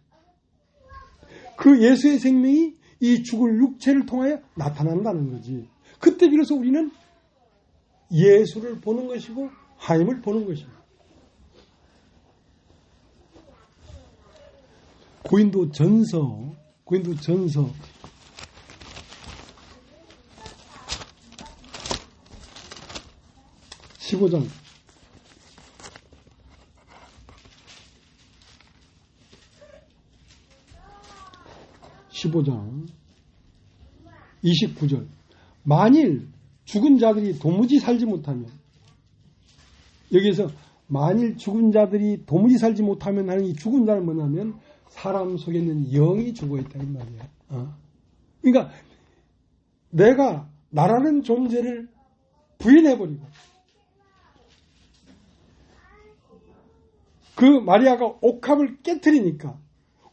그 예수의 생명이 이 죽을 육체를 통하여 나타난다는 거지. 그때 비로소 우리는 예수를 보는 것이고 하나님을 보는 것입니다. 고린도전서 15장 29절 만일 죽은 자들이 도무지 살지 못하면 여기에서 만일 죽은 자들이 도무지 살지 못하면 하는 이 죽은 자는 뭐냐면 사람 속에 있는 영이 죽어있다 이 말이야. 그러니까 내가 나라는 존재를 부인해버리고 그 마리아가 옥합을 깨트리니까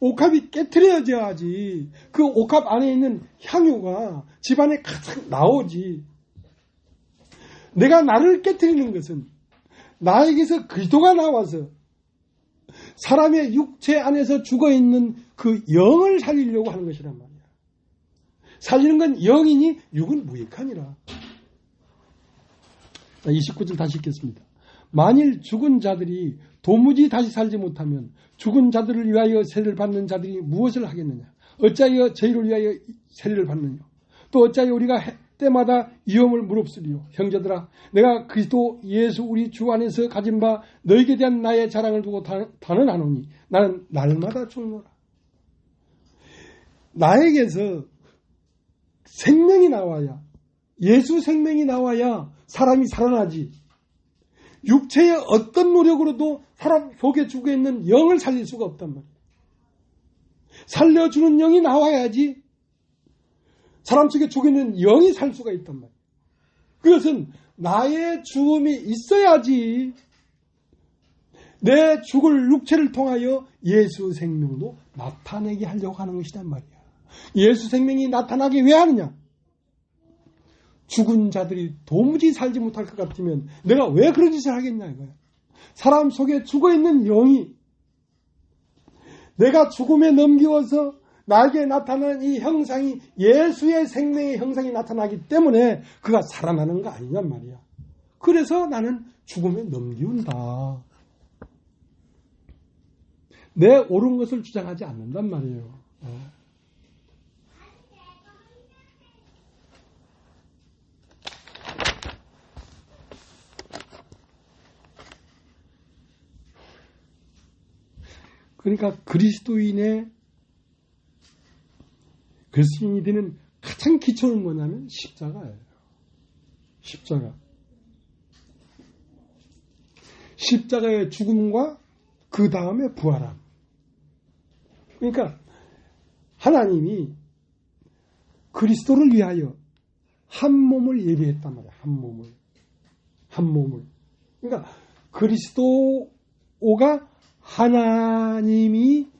옥합이 깨트려져야지 그 옥합 안에 있는 향유가 집안에 가득 나오지. 내가 나를 깨트리는 것은 나에게서 그리스도가 나와서 사람의 육체 안에서 죽어있는 그 영을 살리려고 하는 것이란 말이야. 살리는 건 영이니 육은 무익하니라. 29절 다시 읽겠습니다. 만일 죽은 자들이 도무지 다시 살지 못하면 죽은 자들을 위하여 세례를 받는 자들이 무엇을 하겠느냐? 어찌하여 저희를 위하여 세례를 받느냐? 또 어찌하여 우리가 때마다 위험을 무릅쓰리요? 형제들아, 내가 그리스도 예수 우리 주 안에서 가진 바 너에게 대한 나의 자랑을 두고 단언하노니 나는 날마다 죽노라. 나에게서 생명이 나와야, 예수 생명이 나와야 사람이 살아나지. 육체의 어떤 노력으로도 사람 속에 죽어있는 영을 살릴 수가 없단 말이에요. 살려주는 영이 나와야지 사람 속에 죽어있는 영이 살 수가 있단 말이에요. 그것은 나의 죽음이 있어야지 내 죽을 육체를 통하여 예수 생명도 나타내게 하려고 하는 것이란 말이야. 예수 생명이 나타나게 왜 하느냐? 죽은 자들이 도무지 살지 못할 것 같으면 내가 왜 그런 짓을 하겠냐 이거야. 사람 속에 죽어있는 영이 내가 죽음에 넘기워서 나에게 나타나는 이 형상이 예수의 생명의 형상이 나타나기 때문에 그가 살아나는 거 아니냔 말이야. 그래서 나는 죽음에 넘기운다. 내 옳은 것을 주장하지 않는단 말이에요. 그러니까 그리스도인이 되는 가장 기초는 뭐냐면 십자가예요. 십자가. 십자가의 죽음과 그 다음에 부활함. 그러니까 하나님이 그리스도를 위하여 한 몸을 예비했단 말이야. 한 몸을. 그러니까 그리스도가 하나님이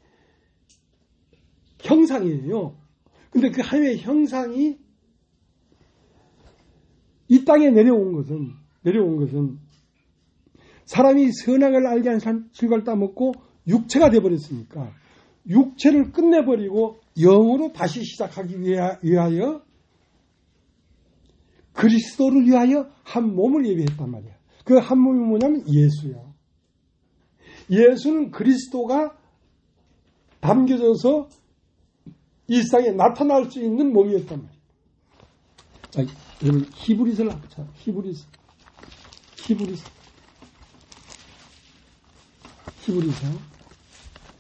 형상이에요. 근데 그 하나님의 형상이 이 땅에 내려온 것은 사람이 선악을 알게 한 실과를 따먹고 육체가 되어버렸으니까 육체를 끝내버리고 영으로 다시 시작하기 위하여 그리스도를 위하여 한 몸을 예비했단 말이야. 그 한 몸이 뭐냐면 예수야. 예수는 그리스도가 담겨져서 일상에 나타날 수 있는 몸이었단 말이야. 자, 여러분 히브리서를 합쳐. 히브리서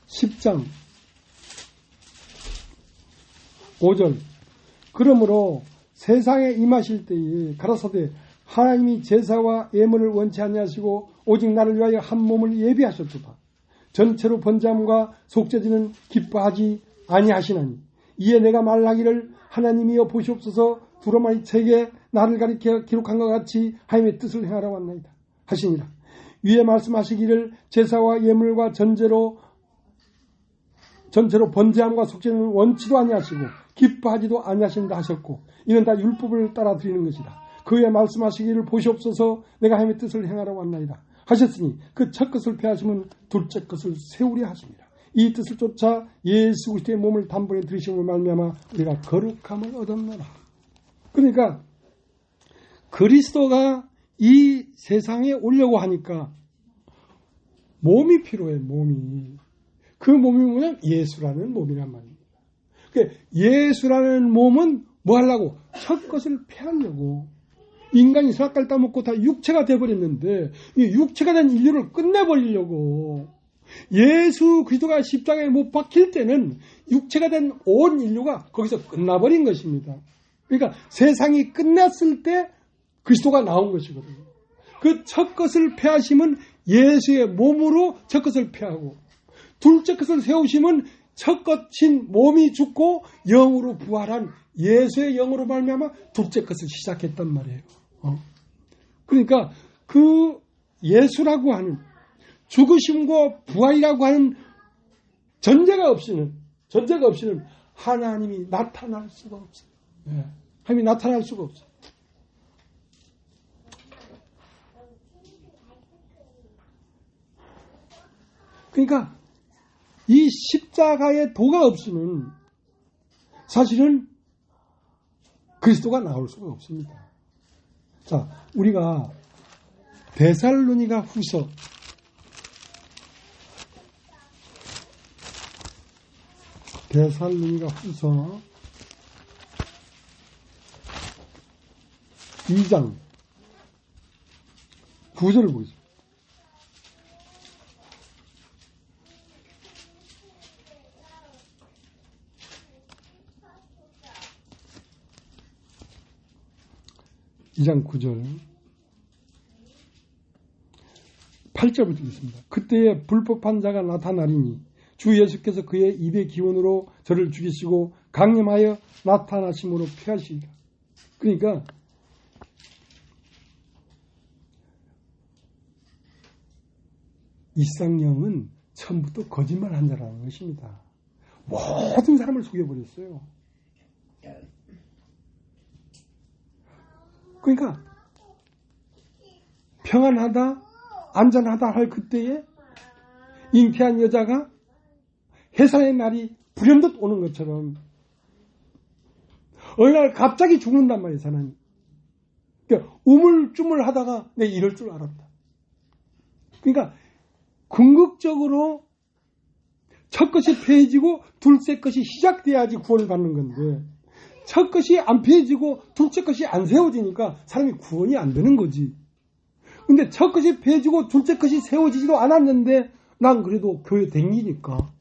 10장 5절. 그러므로 세상에 임하실 때에 가라사대 하나님이 제사와 예물을 원치 아니하시고 오직 나를 위하여 한 몸을 예비하셨도다. 전체로 번제함과 속죄지는 기뻐하지 아니하시나니 이에 내가 말하기를 하나님이여 보시옵소서 두루마리 책에 나를 가리켜 기록한 것 같이 하나님의 뜻을 행하라 왔나이다 하시니라. 위에 말씀하시기를 제사와 예물과 전제로 번제함과 속죄는 원치도 아니하시고 기뻐하지도 아니하신다 하셨고 이는 다 율법을 따라 드리는 것이다. 그 위에 말씀하시기를 보시옵소서 내가 하나님의 뜻을 행하라 왔나이다 하셨으니 그 첫 것을 폐하시면 둘째 것을 세우려 하십니다. 이 뜻을 쫓아 예수 그리스도의 몸을 단번에 들이심으로 말미암아 우리가 거룩함을 얻었노라. 그러니까 그리스도가 이 세상에 오려고 하니까 몸이 필요해. 몸이. 그 몸이 뭐냐면 예수라는 몸이란 말입니다. 예수라는 몸은 뭐 하려고? 첫 것을 폐하려고. 인간이 선악과를 따먹고 다 육체가 돼버렸는데 이 육체가 된 인류를 끝내버리려고. 예수 그리스도가 십자가에 못 박힐 때는 육체가 된 온 인류가 거기서 끝나버린 것입니다. 그러니까 세상이 끝났을 때 그리스도가 나온 것이거든요. 그 첫 것을 폐하심은 예수의 몸으로 첫 것을 폐하고 둘째 것을 세우심은 첫 것인 몸이 죽고 영으로 부활한 예수의 영으로 말미암아 둘째 것을 시작했단 말이에요. 그러니까 그 예수라고 하는 죽으심과 부활이라고 하는 전제가 없이는 하나님이 나타날 수가 없어요. 하나님이 나타날 수가 없어요. 그러니까 이 십자가의 도가 없으면 사실은 그리스도가 나올 수가 없습니다. 자, 우리가 데살로니가 후서 2장 9절을 보겠습니다. (2장 9절) 8절부터 읽겠습니다. 그때에 불법한 자가 나타나리니 주 예수께서 그의 입의 기운으로 저를 죽이시고 강림하여 나타나심으로 피하시리라. 그러니까 이쌍영은 처음부터 거짓말한 자라는 것입니다. 모든 사람을 속여버렸어요. 그러니까 평안하다 안전하다 할 그때에 잉태한 여자가 해산의 날이 불현듯 오는 것처럼 어느 날 갑자기 죽는단 말이에요. 사람이. 그러니까 우물쭈물 하다가 내가 이럴 줄 알았다. 그러니까 궁극적으로 첫 것이 폐해지고 둘째 것이 시작돼야지 구원을 받는 건데 첫 것이 안 폐해지고 둘째 것이 안 세워지니까 사람이 구원이 안 되는 거지. 근데 첫 것이 폐해지고 둘째 것이 세워지지도 않았는데 난 그래도 교회 댕기니까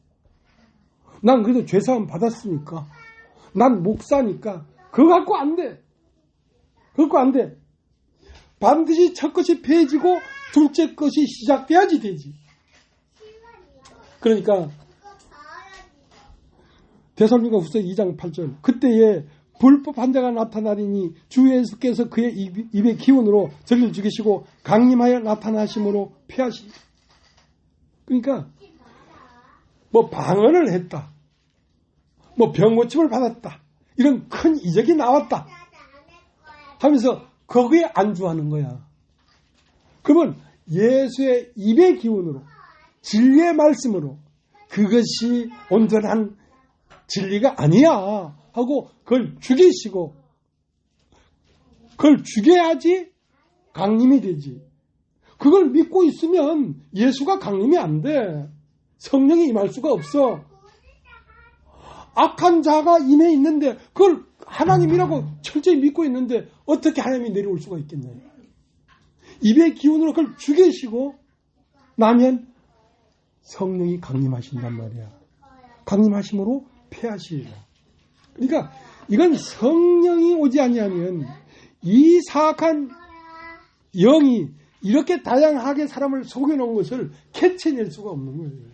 난 그래도 죄사함 받았으니까. 난 목사니까. 그거 갖고 안 돼. 그거 갖고 안 돼. 반드시 첫 것이 폐해지고 둘째 것이 시작돼야지 되지. 그러니까 데살로니가 후서 2장 8절 그때에 불법 환자가 나타나리니 주 예수께서 그의 입의 기운으로 저를 죽이시고 강림하여 나타나심으로 폐하시니. 그러니까 뭐 방언을 했다, 뭐 병고침을 받았다, 이런 큰 이적이 나왔다 하면서 거기에 안주하는 거야. 그러면 예수의 입의 기운으로, 진리의 말씀으로 그것이 온전한 진리가 아니야 하고 그걸 죽이시고, 그걸 죽여야지 강림이 되지. 그걸 믿고 있으면 예수가 강림이 안 돼. 성령이 임할 수가 없어. 악한 자가 임해 있는데 그걸 하나님이라고 철저히 믿고 있는데 어떻게 하나님이 내려올 수가 있겠냐요. 입의 기운으로 그걸 죽이시고 나면 성령이 강림하신단 말이야. 강림하심으로 폐하시리라. 그러니까 이건 성령이 오지 아니하면 이 사악한 영이 이렇게 다양하게 사람을 속여놓은 것을 캐치낼 수가 없는 거예요.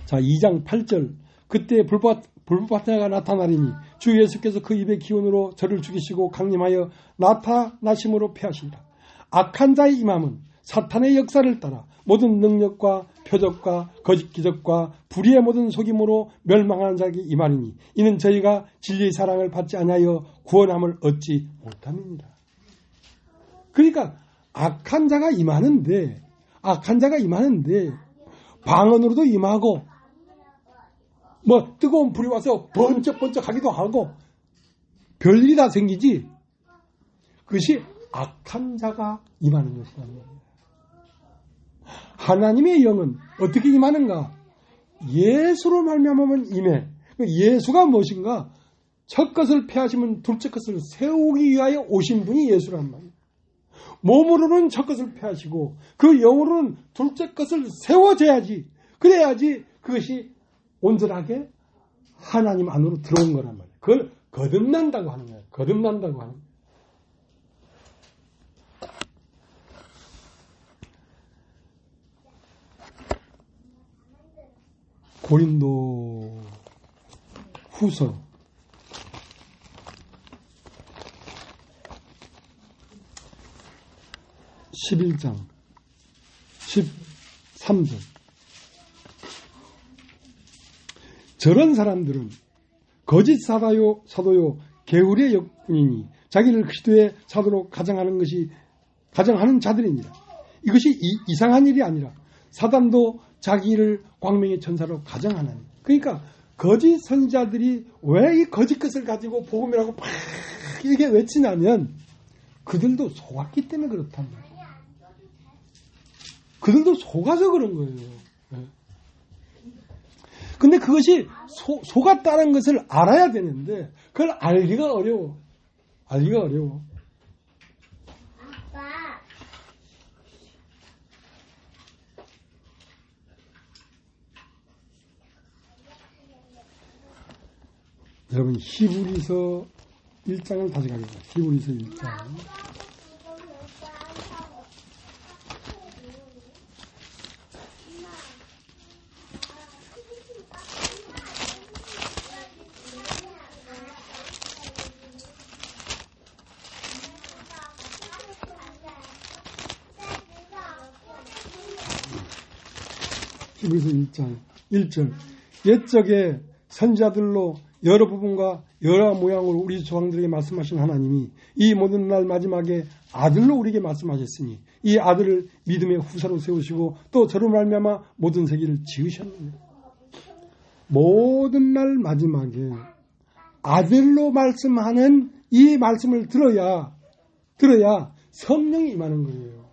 자, 2장 8절 그때 불법 환자가 나타나리니 주 예수께서 그 입의 기운으로 저를 죽이시고 강림하여 나타나심으로 폐하시리라. 악한 자의 임함은 사탄의 역사를 따라 모든 능력과 표적과 거짓 기적과 불의의 모든 속임으로 멸망하는 자에게 임하리니 이는 저희가 진리의 사랑을 받지 아니하여 구원함을 얻지 못함이니라. 그러니까 악한 자가 임하는데 방언으로도 임하고 뭐 뜨거운 불이 와서 번쩍번쩍 하기도 하고 별일이 다 생기지. 그것이 악한 자가 임하는 것이란 말이에요. 하나님의 영은 어떻게 임하는가? 예수로 말미암으면 임해. 예수가 무엇인가? 첫 것을 폐하시면 둘째 것을 세우기 위하여 오신 분이 예수란 말이에요. 몸으로는 첫 것을 폐하시고 그 영으로는 둘째 것을 세워줘야지. 그래야지 그것이 온전하게 하나님 안으로 들어온 거란 말이에요. 그걸 거듭난다고 하는 거예요. 거듭난다고 하는 거예요. 고린도 후서 11장 13절 저런 사람들은 거짓 사도요 게으리의 역군이니 자기를 그리스도의 사도로 가정하는 자들이니라. 이것이 이상한 일이 아니라 사단도 자기를 광명의 천사로 가정하나니. 그러니까 거짓 선지자들이 왜 이 거짓 것을 가지고 복음이라고 막 이렇게 외치냐면 그들도 속았기 때문에 그렇단 말이에요. 그들도 속아서 그런 거예요. 근데 그것이 속았다는 것을 알아야 되는데 그걸 알기가 어려워. 여러분 히브리서 1장을 다시 가겠습니다. 히브리서 1장. 히브리서 1장 1절 옛적에 선지자들로 여러 부분과 여러 모양으로 우리 조상들에게 말씀하신 하나님이 이 모든 날 마지막에 아들로 우리에게 말씀하셨으니 이 아들을 믿음의 후사로 세우시고 또 저로 말미암아 모든 세계를 지으셨느니라. 모든 날 마지막에 아들로 말씀하는 이 말씀을 들어야 성령이 임하는 거예요.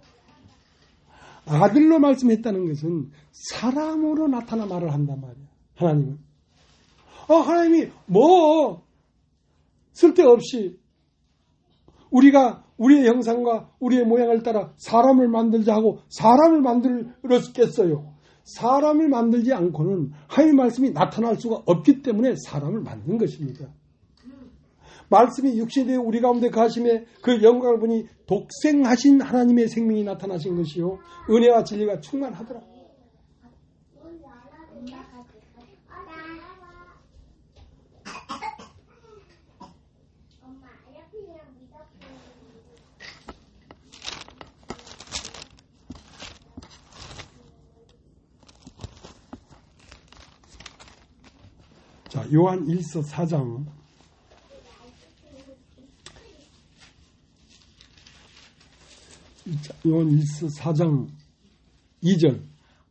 아들로 말씀했다는 것은 사람으로 나타나 말을 한단 말이에요. 하나님은. 하나님이 뭐 쓸데없이 우리가 우리의 형상과 우리의 모양을 따라 사람을 만들자 하고 사람을 만들었겠어요. 사람을 만들지 않고는 하나님의 말씀이 나타날 수가 없기 때문에 사람을 만든 것입니다. 말씀이 육신이 되어 우리 가운데 가심에 그 영광을 보니 독생하신 하나님의 생명이 나타나신 것이요 은혜와 진리가 충만하더라. 자, 요한 1서 4장 요한 1서 4장 2절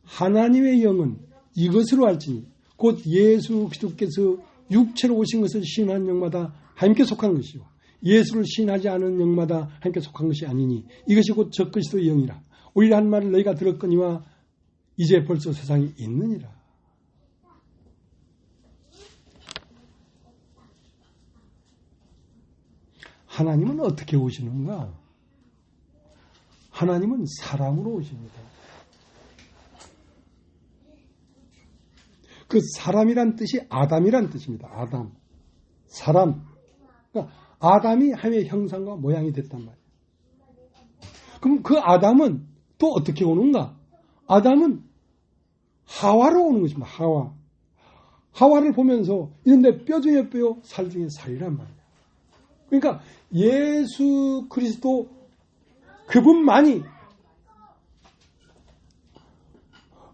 하나님의 영은 이것으로 알지니 곧 예수 그리스도께서 육체로 오신 것을 시인하는 영마다 하나님께 속한 것이요 예수를 시인하지 않은 영마다 하나님께 속한 것이 아니니 이것이 곧 적그리스도의 영이라. 우리가 한 말을 너희가 들었거니와 이제 벌써 세상에 있느니라. 하나님은 어떻게 오시는가? 하나님은 사람으로 오십니다. 그 사람이란 뜻이 아담이란 뜻입니다. 아담. 사람. 그러니까 아담이 하나님의 형상과 모양이 됐단 말이에요. 그럼 그 아담은 또 어떻게 오는가? 아담은 하와로 오는 것입니다. 하와. 하와를 보면서 이런데 뼈 중에 뼈요, 살 중에 살이란 말이에요. 그러니까 예수 그리스도 그분만이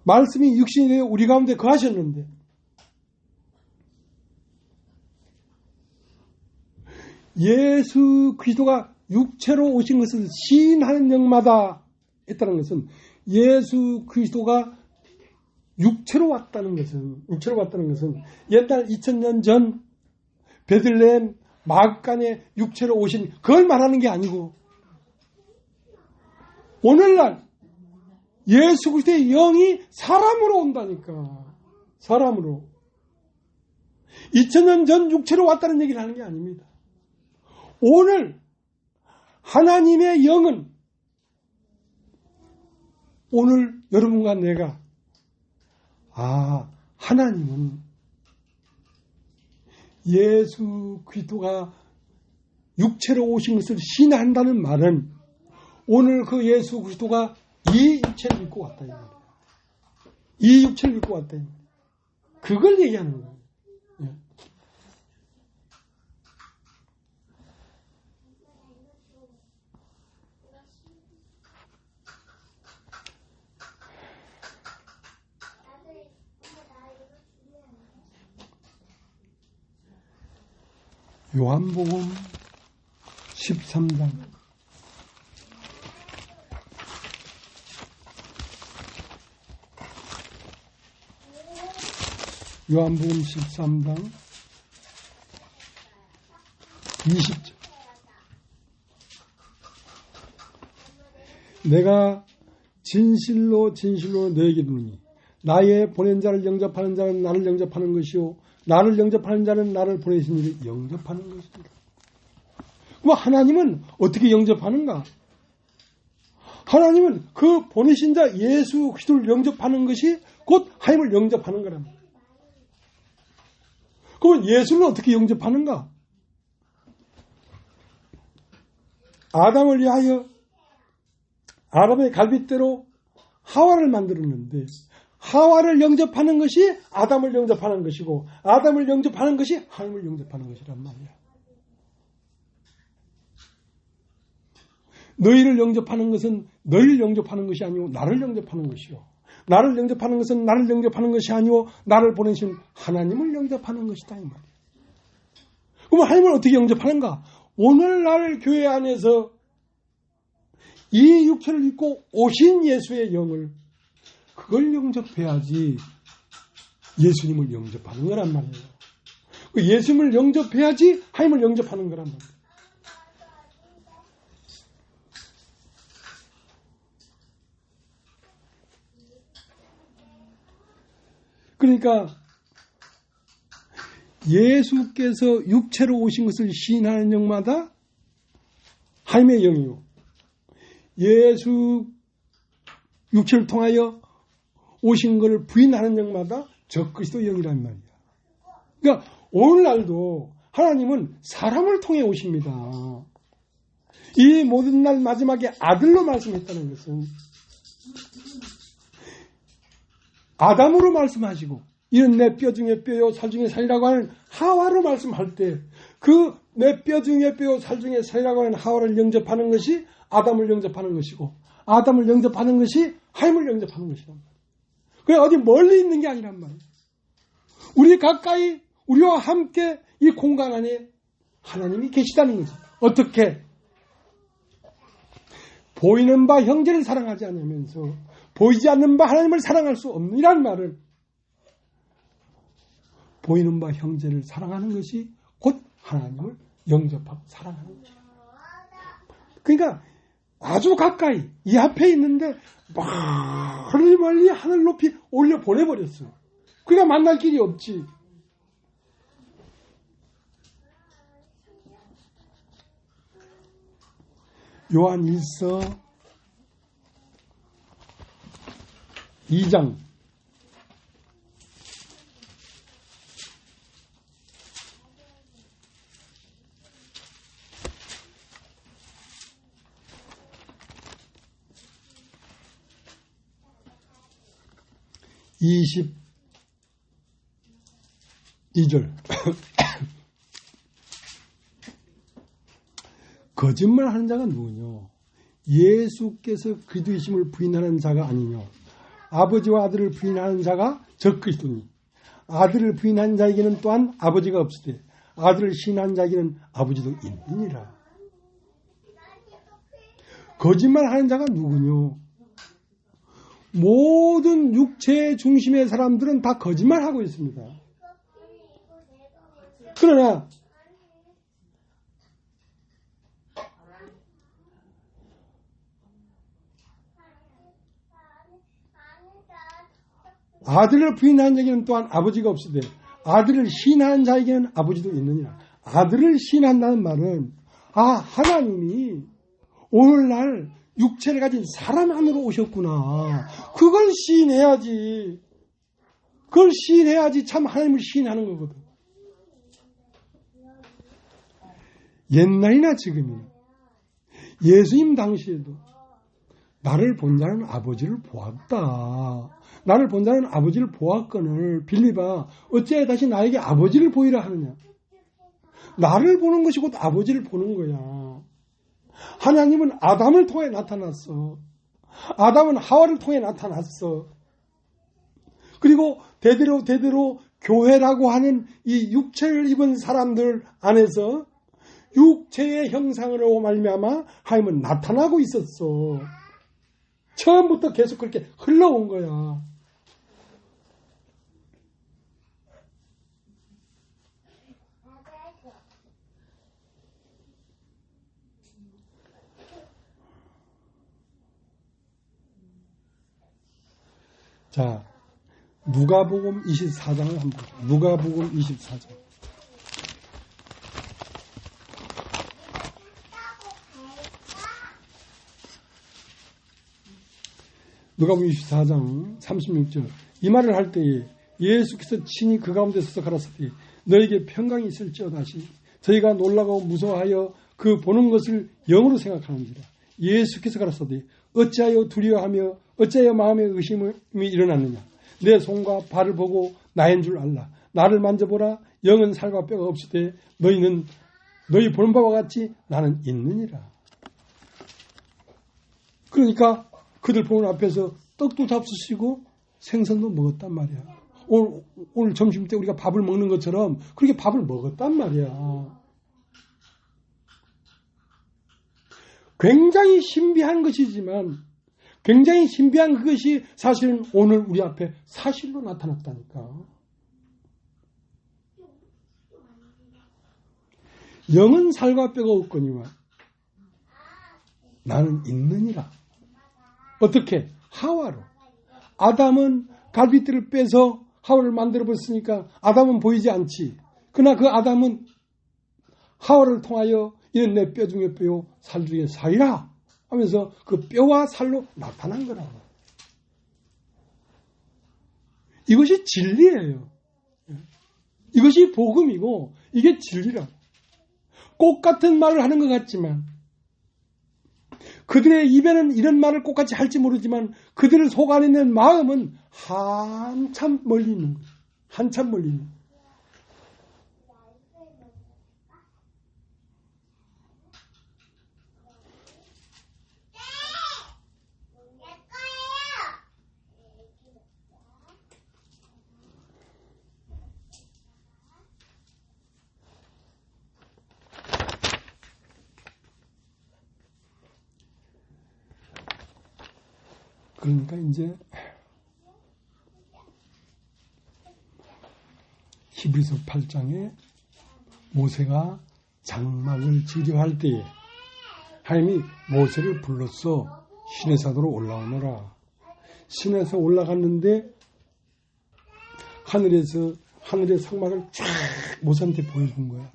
말씀이 육신이 되어 우리 가운데 거하셨는데 예수 그리스도가 육체로 오신 것을 시인하는 영마다 했다는 것은 예수 그리스도가 육체로 왔다는 것은 옛날 2000년 전 베들레헴 마흑간에 육체로 오신 그걸 말하는 게 아니고 오늘날 예수 그리스도의 영이 사람으로 온다니까. 사람으로. 2000년 전 육체로 왔다는 얘기를 하는 게 아닙니다. 오늘 하나님의 영은 오늘 여러분과 내가 하나님은 예수 그리스도가 육체로 오신 것을 시인한다는 말은 오늘 그 예수 그리스도가 이 육체를 입고 왔다. 이 육체를 입고 왔다. 그걸 얘기하는 거예요. 예. 요한복음 13장 요한복음 13장 20절 내가 진실로 너에게 이르노니 나의 보낸 자를 영접하는 자는 나를 영접하는 것이요 나를 영접하는 자는 나를 보내신 이를 영접하는 것입니다. 그럼 하나님은 어떻게 영접하는가? 하나님은 그 보내신 자 예수 그리스도를 영접하는 것이 곧 하나님을 영접하는 거랍니다. 그럼 예수는 어떻게 영접하는가? 아담을 위하여 아담의 갈빗대로 하와를 만들었는데 하와를 영접하는 것이 아담을 영접하는 것이고 아담을 영접하는 것이 하나님을 영접하는 것이란 말이야. 너희를 영접하는 것은 너희를 영접하는 것이 아니고 나를 영접하는 것이요. 나를 영접하는 것은 나를 영접하는 것이 아니고 나를 보내신 하나님을 영접하는 것이다 이 말이야. 그럼 하나님을 어떻게 영접하는가? 오늘날 교회 안에서 이 육체를 입고 오신 예수의 영을 그걸 영접해야지 예수님을 영접하는 거란 말이에요. 그 예수님을 영접해야지 하나님을 영접하는 거란 말이에요. 그러니까 예수께서 육체로 오신 것을 시인하는 영마다 하나님의 영이요. 예수 육체를 통하여 오신 것을 부인하는 영마다 적그리스도 영이란 말이야. 그러니까 오늘날도 하나님은 사람을 통해 오십니다. 이 모든 날 마지막에 아들로 말씀했다는 것은 아담으로 말씀하시고 이는 내 뼈 중에 뼈요 살 중에 살이라고 하는 하와로 말씀할 때 그 내 뼈 중에 뼈요 살 중에 살이라고 하는 하와를 영접하는 것이 아담을 영접하는 것이고 아담을 영접하는 것이 하임을 영접하는 것이란 말이에요. 그래 어디 멀리 있는 게 아니란 말이에요. 우리 가까이 우리와 함께 이 공간 안에 하나님이 계시다는 거죠. 어떻게? 보이는 바 형제를 사랑하지 않으면서 보이지 않는 바 하나님을 사랑할 수 없느니라는 말은 보이는 바 형제를 사랑하는 것이 곧 하나님을 영접하고 사랑하는 것이에요. 그러니까 아주 가까이 이 앞에 있는데 멀리 하늘 높이 올려 보내버렸어요. 그러니까 만날 길이 없지. 요한 1서 2장 22절 거짓말하는 자가 누구뇨? 예수께서 그리스도이심을 부인하는 자가 아니뇨? 아버지와 아들을 부인하는 자가 적그리스도니 아들을 부인하는 자에게는 또한 아버지가 없으되 아들을 시인하는 자에게는 아버지도 있느니라. 거짓말하는 자가 누구뇨? 모든 육체의 중심의 사람들은 다 거짓말하고 있습니다. 그러나 아들을 부인하는 자에게는 또한 아버지가 없으되 아들을 시인하는 자에게는 아버지도 있느니라. 아들을 시인한다는 말은 하나님이 오늘날 육체를 가진 사람 안으로 오셨구나. 그걸 시인해야지. 그걸 시인해야지 참 하나님을 시인하는 거거든. 옛날이나 지금이나 예수님 당시에도 나를 본 자는 아버지를 보았다. 나를 본 자는 아버지를 보았거늘 빌립아 어찌하여 다시 나에게 아버지를 보이라 하느냐. 나를 보는 것이 곧 아버지를 보는 거야. 하나님은 아담을 통해 나타났어. 아담은 하와를 통해 나타났어. 그리고 대대로 교회라고 하는 이 육체를 입은 사람들 안에서 육체의 형상으로 말미암아 하나님은 나타나고 있었어. 처음부터 계속 그렇게 흘러온 거야. 자, 누가복음 24장을 한번 보죠. 누가복음 24장. 누가복음 24장 36절. 이 말을 할 때에 예수께서 친히 그 가운데 서서 가라사대 너에게 평강이 있을지어다시 저희가 놀라고 무서워하여 그 보는 것을 영으로 생각하는지라. 예수께서 가라사대 어찌하여 두려워하며 어찌하여 마음에 의심이 일어났느냐. 내 손과 발을 보고 나인 줄 알라. 나를 만져보라. 영은 살과 뼈가 없으되 너희 보는 바와 같이 나는 있느니라. 그러니까 그들 보는 앞에서 떡도 잡수시고 생선도 먹었단 말이야. 오늘 점심 때 우리가 밥을 먹는 것처럼 그렇게 밥을 먹었단 말이야. 굉장히 신비한 것이지만 굉장히 신비한 그것이 사실은 오늘 우리 앞에 사실로 나타났다니까. 영은 살과 뼈가 없거니와 나는 있느니라. 어떻게? 하와로. 아담은 갈빗대를 빼서 하와를 만들어 버렸으니까 아담은 보이지 않지. 그러나 그 아담은 하와를 통하여 이는 내 뼈 중에 뼈요 살 중에 살이라 하면서 그 뼈와 살로 나타난 거라고. 이것이 진리예요. 이것이 복음이고 이게 진리라고. 꽃 같은 말을 하는 것 같지만 그들의 입에는 이런 말을 똑같이 할지 모르지만 그들의 속 안에 있는 마음은 한참 멀리 있는 거예요. 한참 멀리 있는 거예요. 그러니까 이제 히브리서 8장에 모세가 장막을 지려할 때에 하나님이 모세를 불렀어. 시내산으로 올라오너라. 시내에서 올라갔는데 하늘의 상막을 쫙 모세한테 보여준 거야.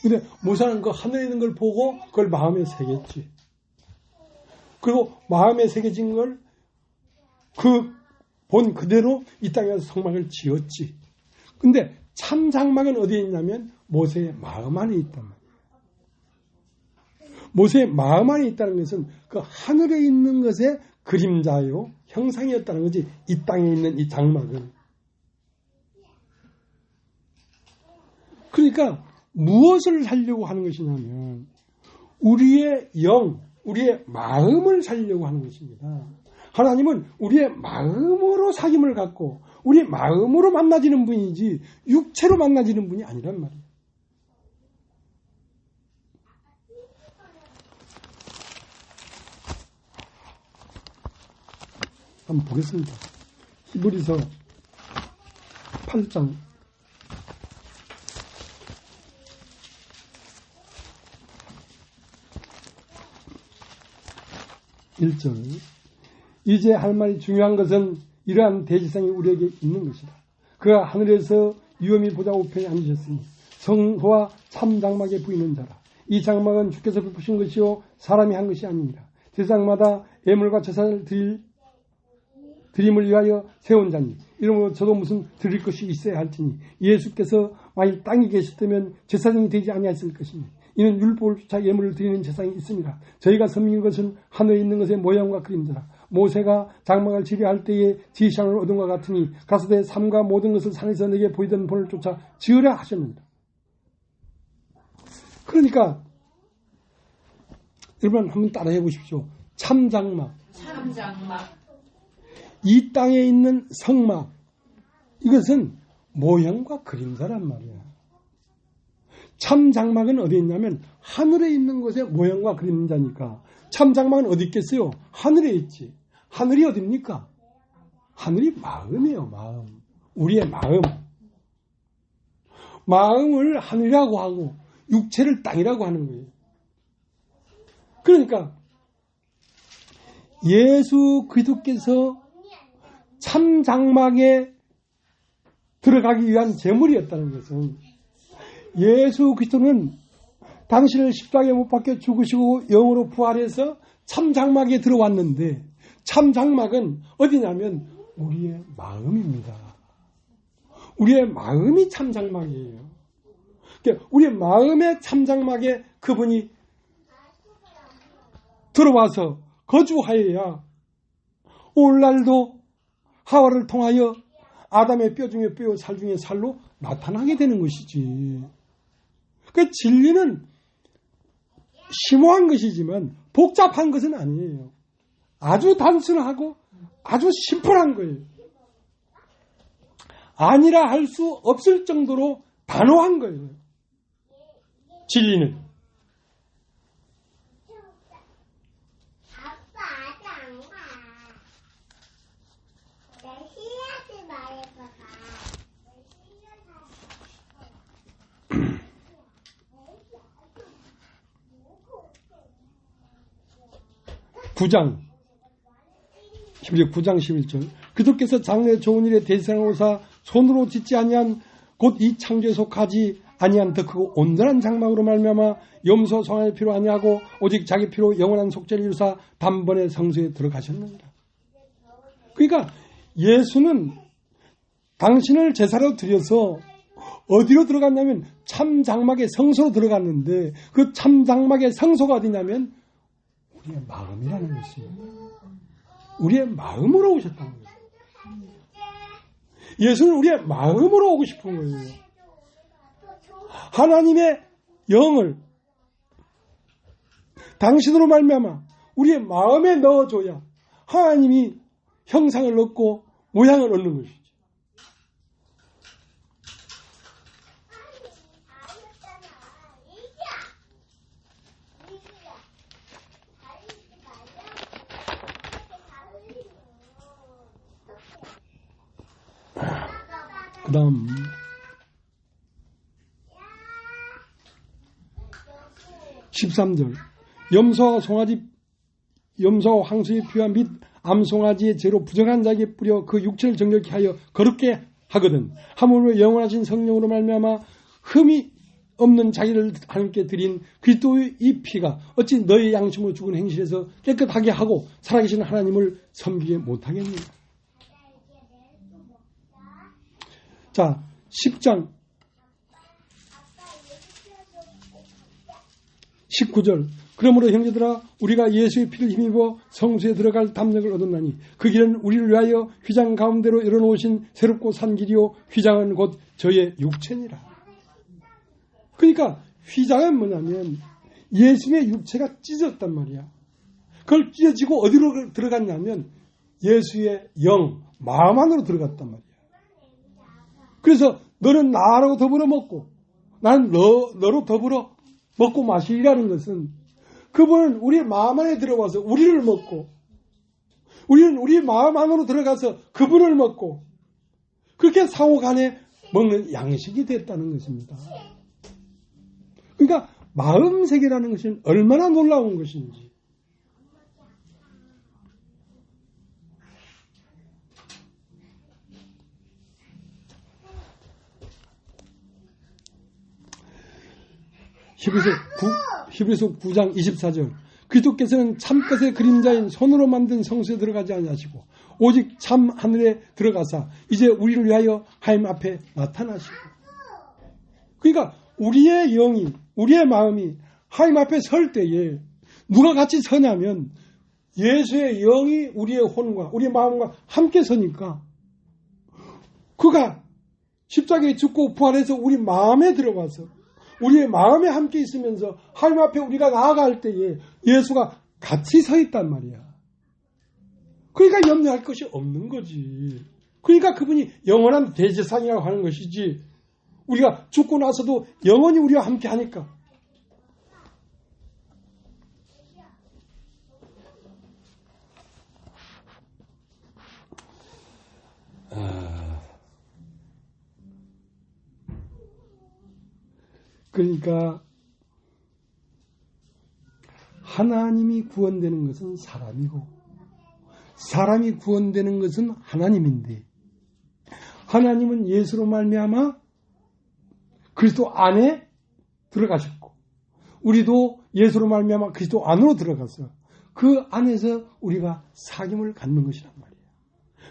근데 모세는 그 하늘에 있는 걸 보고 그걸 마음에 새겼지. 그리고 마음에 새겨진 걸 본 그대로 이 땅에서 성막을 지었지. 근데 참 장막은 어디에 있냐면 모세의 마음 안에 있단 말이야. 모세의 마음 안에 있다는 것은 그 하늘에 있는 것의 그림자요, 형상이었다는 거지. 이 땅에 있는 이 장막은. 그러니까 무엇을 살려고 하는 것이냐면 우리의 영, 우리의 마음을 살려고 하는 것입니다. 하나님은 우리의 마음으로 사귐을 갖고 우리의 마음으로 만나지는 분이지 육체로 만나지는 분이 아니란 말이에요. 한번 보겠습니다. 히브리서 8장 1절. 이제 할 말이 중요한 것은 이러한 대지상이 우리에게 있는 것이다. 그가 하늘에서 위엄히 보좌 우편에 앉으셨으니 성소와 참 장막에 부이는 자라. 이 장막은 주께서 베푸신 것이요 사람이 한 것이 아닙니다. 세상마다 예물과 제사를 드림을 위하여 세운 자니 이러므로 저도 무슨 드릴 것이 있어야 할지니 예수께서 만일 땅에 계셨다면 제사장이 되지 아니하였을 것입니다. 이는 율법을 쫓아 예물을 드리는 제사장이 있습니다. 저희가 섬긴 것은 하늘에 있는 것의 모양과 그림자라. 모세가 장막을 지려할 때에 지시함을 얻은 것 같으니 가서되 삶과 모든 것을 산에서 내게 보이던 본을 쫓아 지으라 하셨느니라. 그러니까 여러분 한번 따라해 보십시오. 참장막. 참장막. 이 땅에 있는 성막. 이것은 모양과 그림자란 말이야. 참 장막은 어디 있냐면 하늘에 있는 곳의 모양과 그림자니까. 참 장막은 어디 있겠어요? 하늘에 있지. 하늘이 어디입니까? 하늘이 마음이에요. 마음. 우리의 마음. 마음을 하늘이라고 하고 육체를 땅이라고 하는 거예요. 그러니까 예수 그리스도께서 참 장막에 들어가기 위한 제물이었다는 것은 예수 그리스도는 당신을 십자가에 못 박혀 죽으시고 영으로 부활해서 참 장막에 들어왔는데 참 장막은 어디냐면 우리의 마음입니다. 우리의 마음이 참 장막이에요. 그러니까 우리의 마음의 참 장막에 그분이 들어와서 거주하여야 오늘날도 하와를 통하여 아담의 뼈 중에 뼈, 살 중에 살로 나타나게 되는 것이지. 그 진리는 심오한 것이지만 복잡한 것은 아니에요. 아주 단순하고 아주 심플한 거예요. 아니라 할 수 없을 정도로 단호한 거예요. 진리는. 히브리 9장 11절. 그들께서 장래 좋은 일에 대상을 오사 손으로 짓지 아니한 곧 이 창조에 속하지 아니한 더 크고 온전한 장막으로 말미암아 염소 송아지 피로 아니하고 오직 자기 피로 영원한 속죄를 이루사 단번에 성소에 들어가셨느니라. 그러니까 예수는 당신을 제사로 드려서 어디로 들어갔냐면 참 장막의 성소로 들어갔는데 그 참 장막의 성소가 어디냐면 우리의 마음이라는 것입니다. 우리의 마음으로 오셨다는 거예요. 예수는 우리의 마음으로 오고 싶은 거예요. 하나님의 영을 당신으로 말미암아 우리의 마음에 넣어줘야 하나님이 형상을 얻고 모양을 얻는 것이죠. 그 다음 13절 염소와 황소의 피와 및 암송아지의 죄로 부정한 자에게 뿌려 그 육체를 정결케 하여 거룩게 하거든. 하물며 영원하신 성령으로 말미암아 흠이 없는 자기를 하나님께 드린 그리스도의 이 피가 어찌 너의 양심으로 죽은 행실에서 깨끗하게 하고 살아계신 하나님을 섬기게 못하겠느냐. 자, 10장 19절 그러므로 형제들아 우리가 예수의 피를 힘입어 성소에 들어갈 담력을 얻었나니 그 길은 우리를 위하여 휘장 가운데로 열어놓으신 새롭고 산 길이요 휘장은 곧 저의 육체니라. 그러니까 휘장은 뭐냐면 예수의 육체가 찢어졌단 말이야. 그걸 찢어지고 어디로 들어갔냐면 예수의 영, 마음 안으로 들어갔단 말이야. 그래서 너는 나하고 더불어 먹고 나는 너로 더불어 먹고 마시라는 것은 그분은 우리의 마음 안에 들어와서 우리를 먹고 우리는 우리 마음 안으로 들어가서 그분을 먹고 그렇게 상호 간에 먹는 양식이 됐다는 것입니다. 그러니까 마음세계라는 것은 얼마나 놀라운 것인지. 히브리서 9장 24절 그리스도께서는 참것의 그림자인 손으로 만든 성소에 들어가지 아니하시고 오직 참 하늘에 들어가사 이제 우리를 위하여 하나님 앞에 나타나시고 그러니까 우리의 영이 우리의 마음이 하나님 앞에 설 때에 누가 같이 서냐면 예수의 영이 우리의 혼과 우리의 마음과 함께 서니까 그가 십자가에 죽고 부활해서 우리 마음에 들어와서 우리의 마음에 함께 있으면서 하나님 앞에 우리가 나아갈 때에 예수가 같이 서 있단 말이야. 그러니까 염려할 것이 없는 거지. 그러니까 그분이 영원한 대제사장이라고 하는 것이지 우리가 죽고 나서도 영원히 우리와 함께 하니까. 그러니까 하나님이 구원되는 것은 사람이고 사람이 구원되는 것은 하나님인데 하나님은 예수로 말미암아 그리스도 안에 들어가셨고 우리도 예수로 말미암아 그리스도 안으로 들어가서 그 안에서 우리가 사귐을 갖는 것이란 말이에요.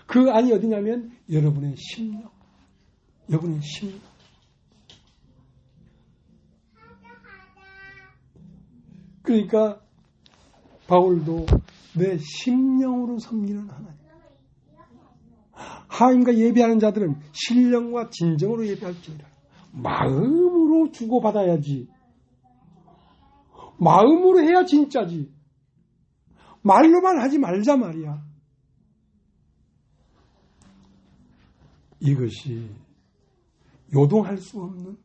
그 안이 어디냐면 여러분의 심령, 여러분의 심령. 그러니까 바울도 내 심령으로 섬기는 하나님. 하나님과 예배하는 자들은 신령과 진정으로 예배할지니라. 마음으로 주고받아야지. 마음으로 해야 진짜지. 말로만 하지 말자 말이야. 이것이 요동할 수 없는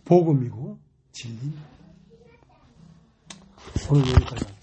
복음이고 진리입니다. 오늘 여기까지.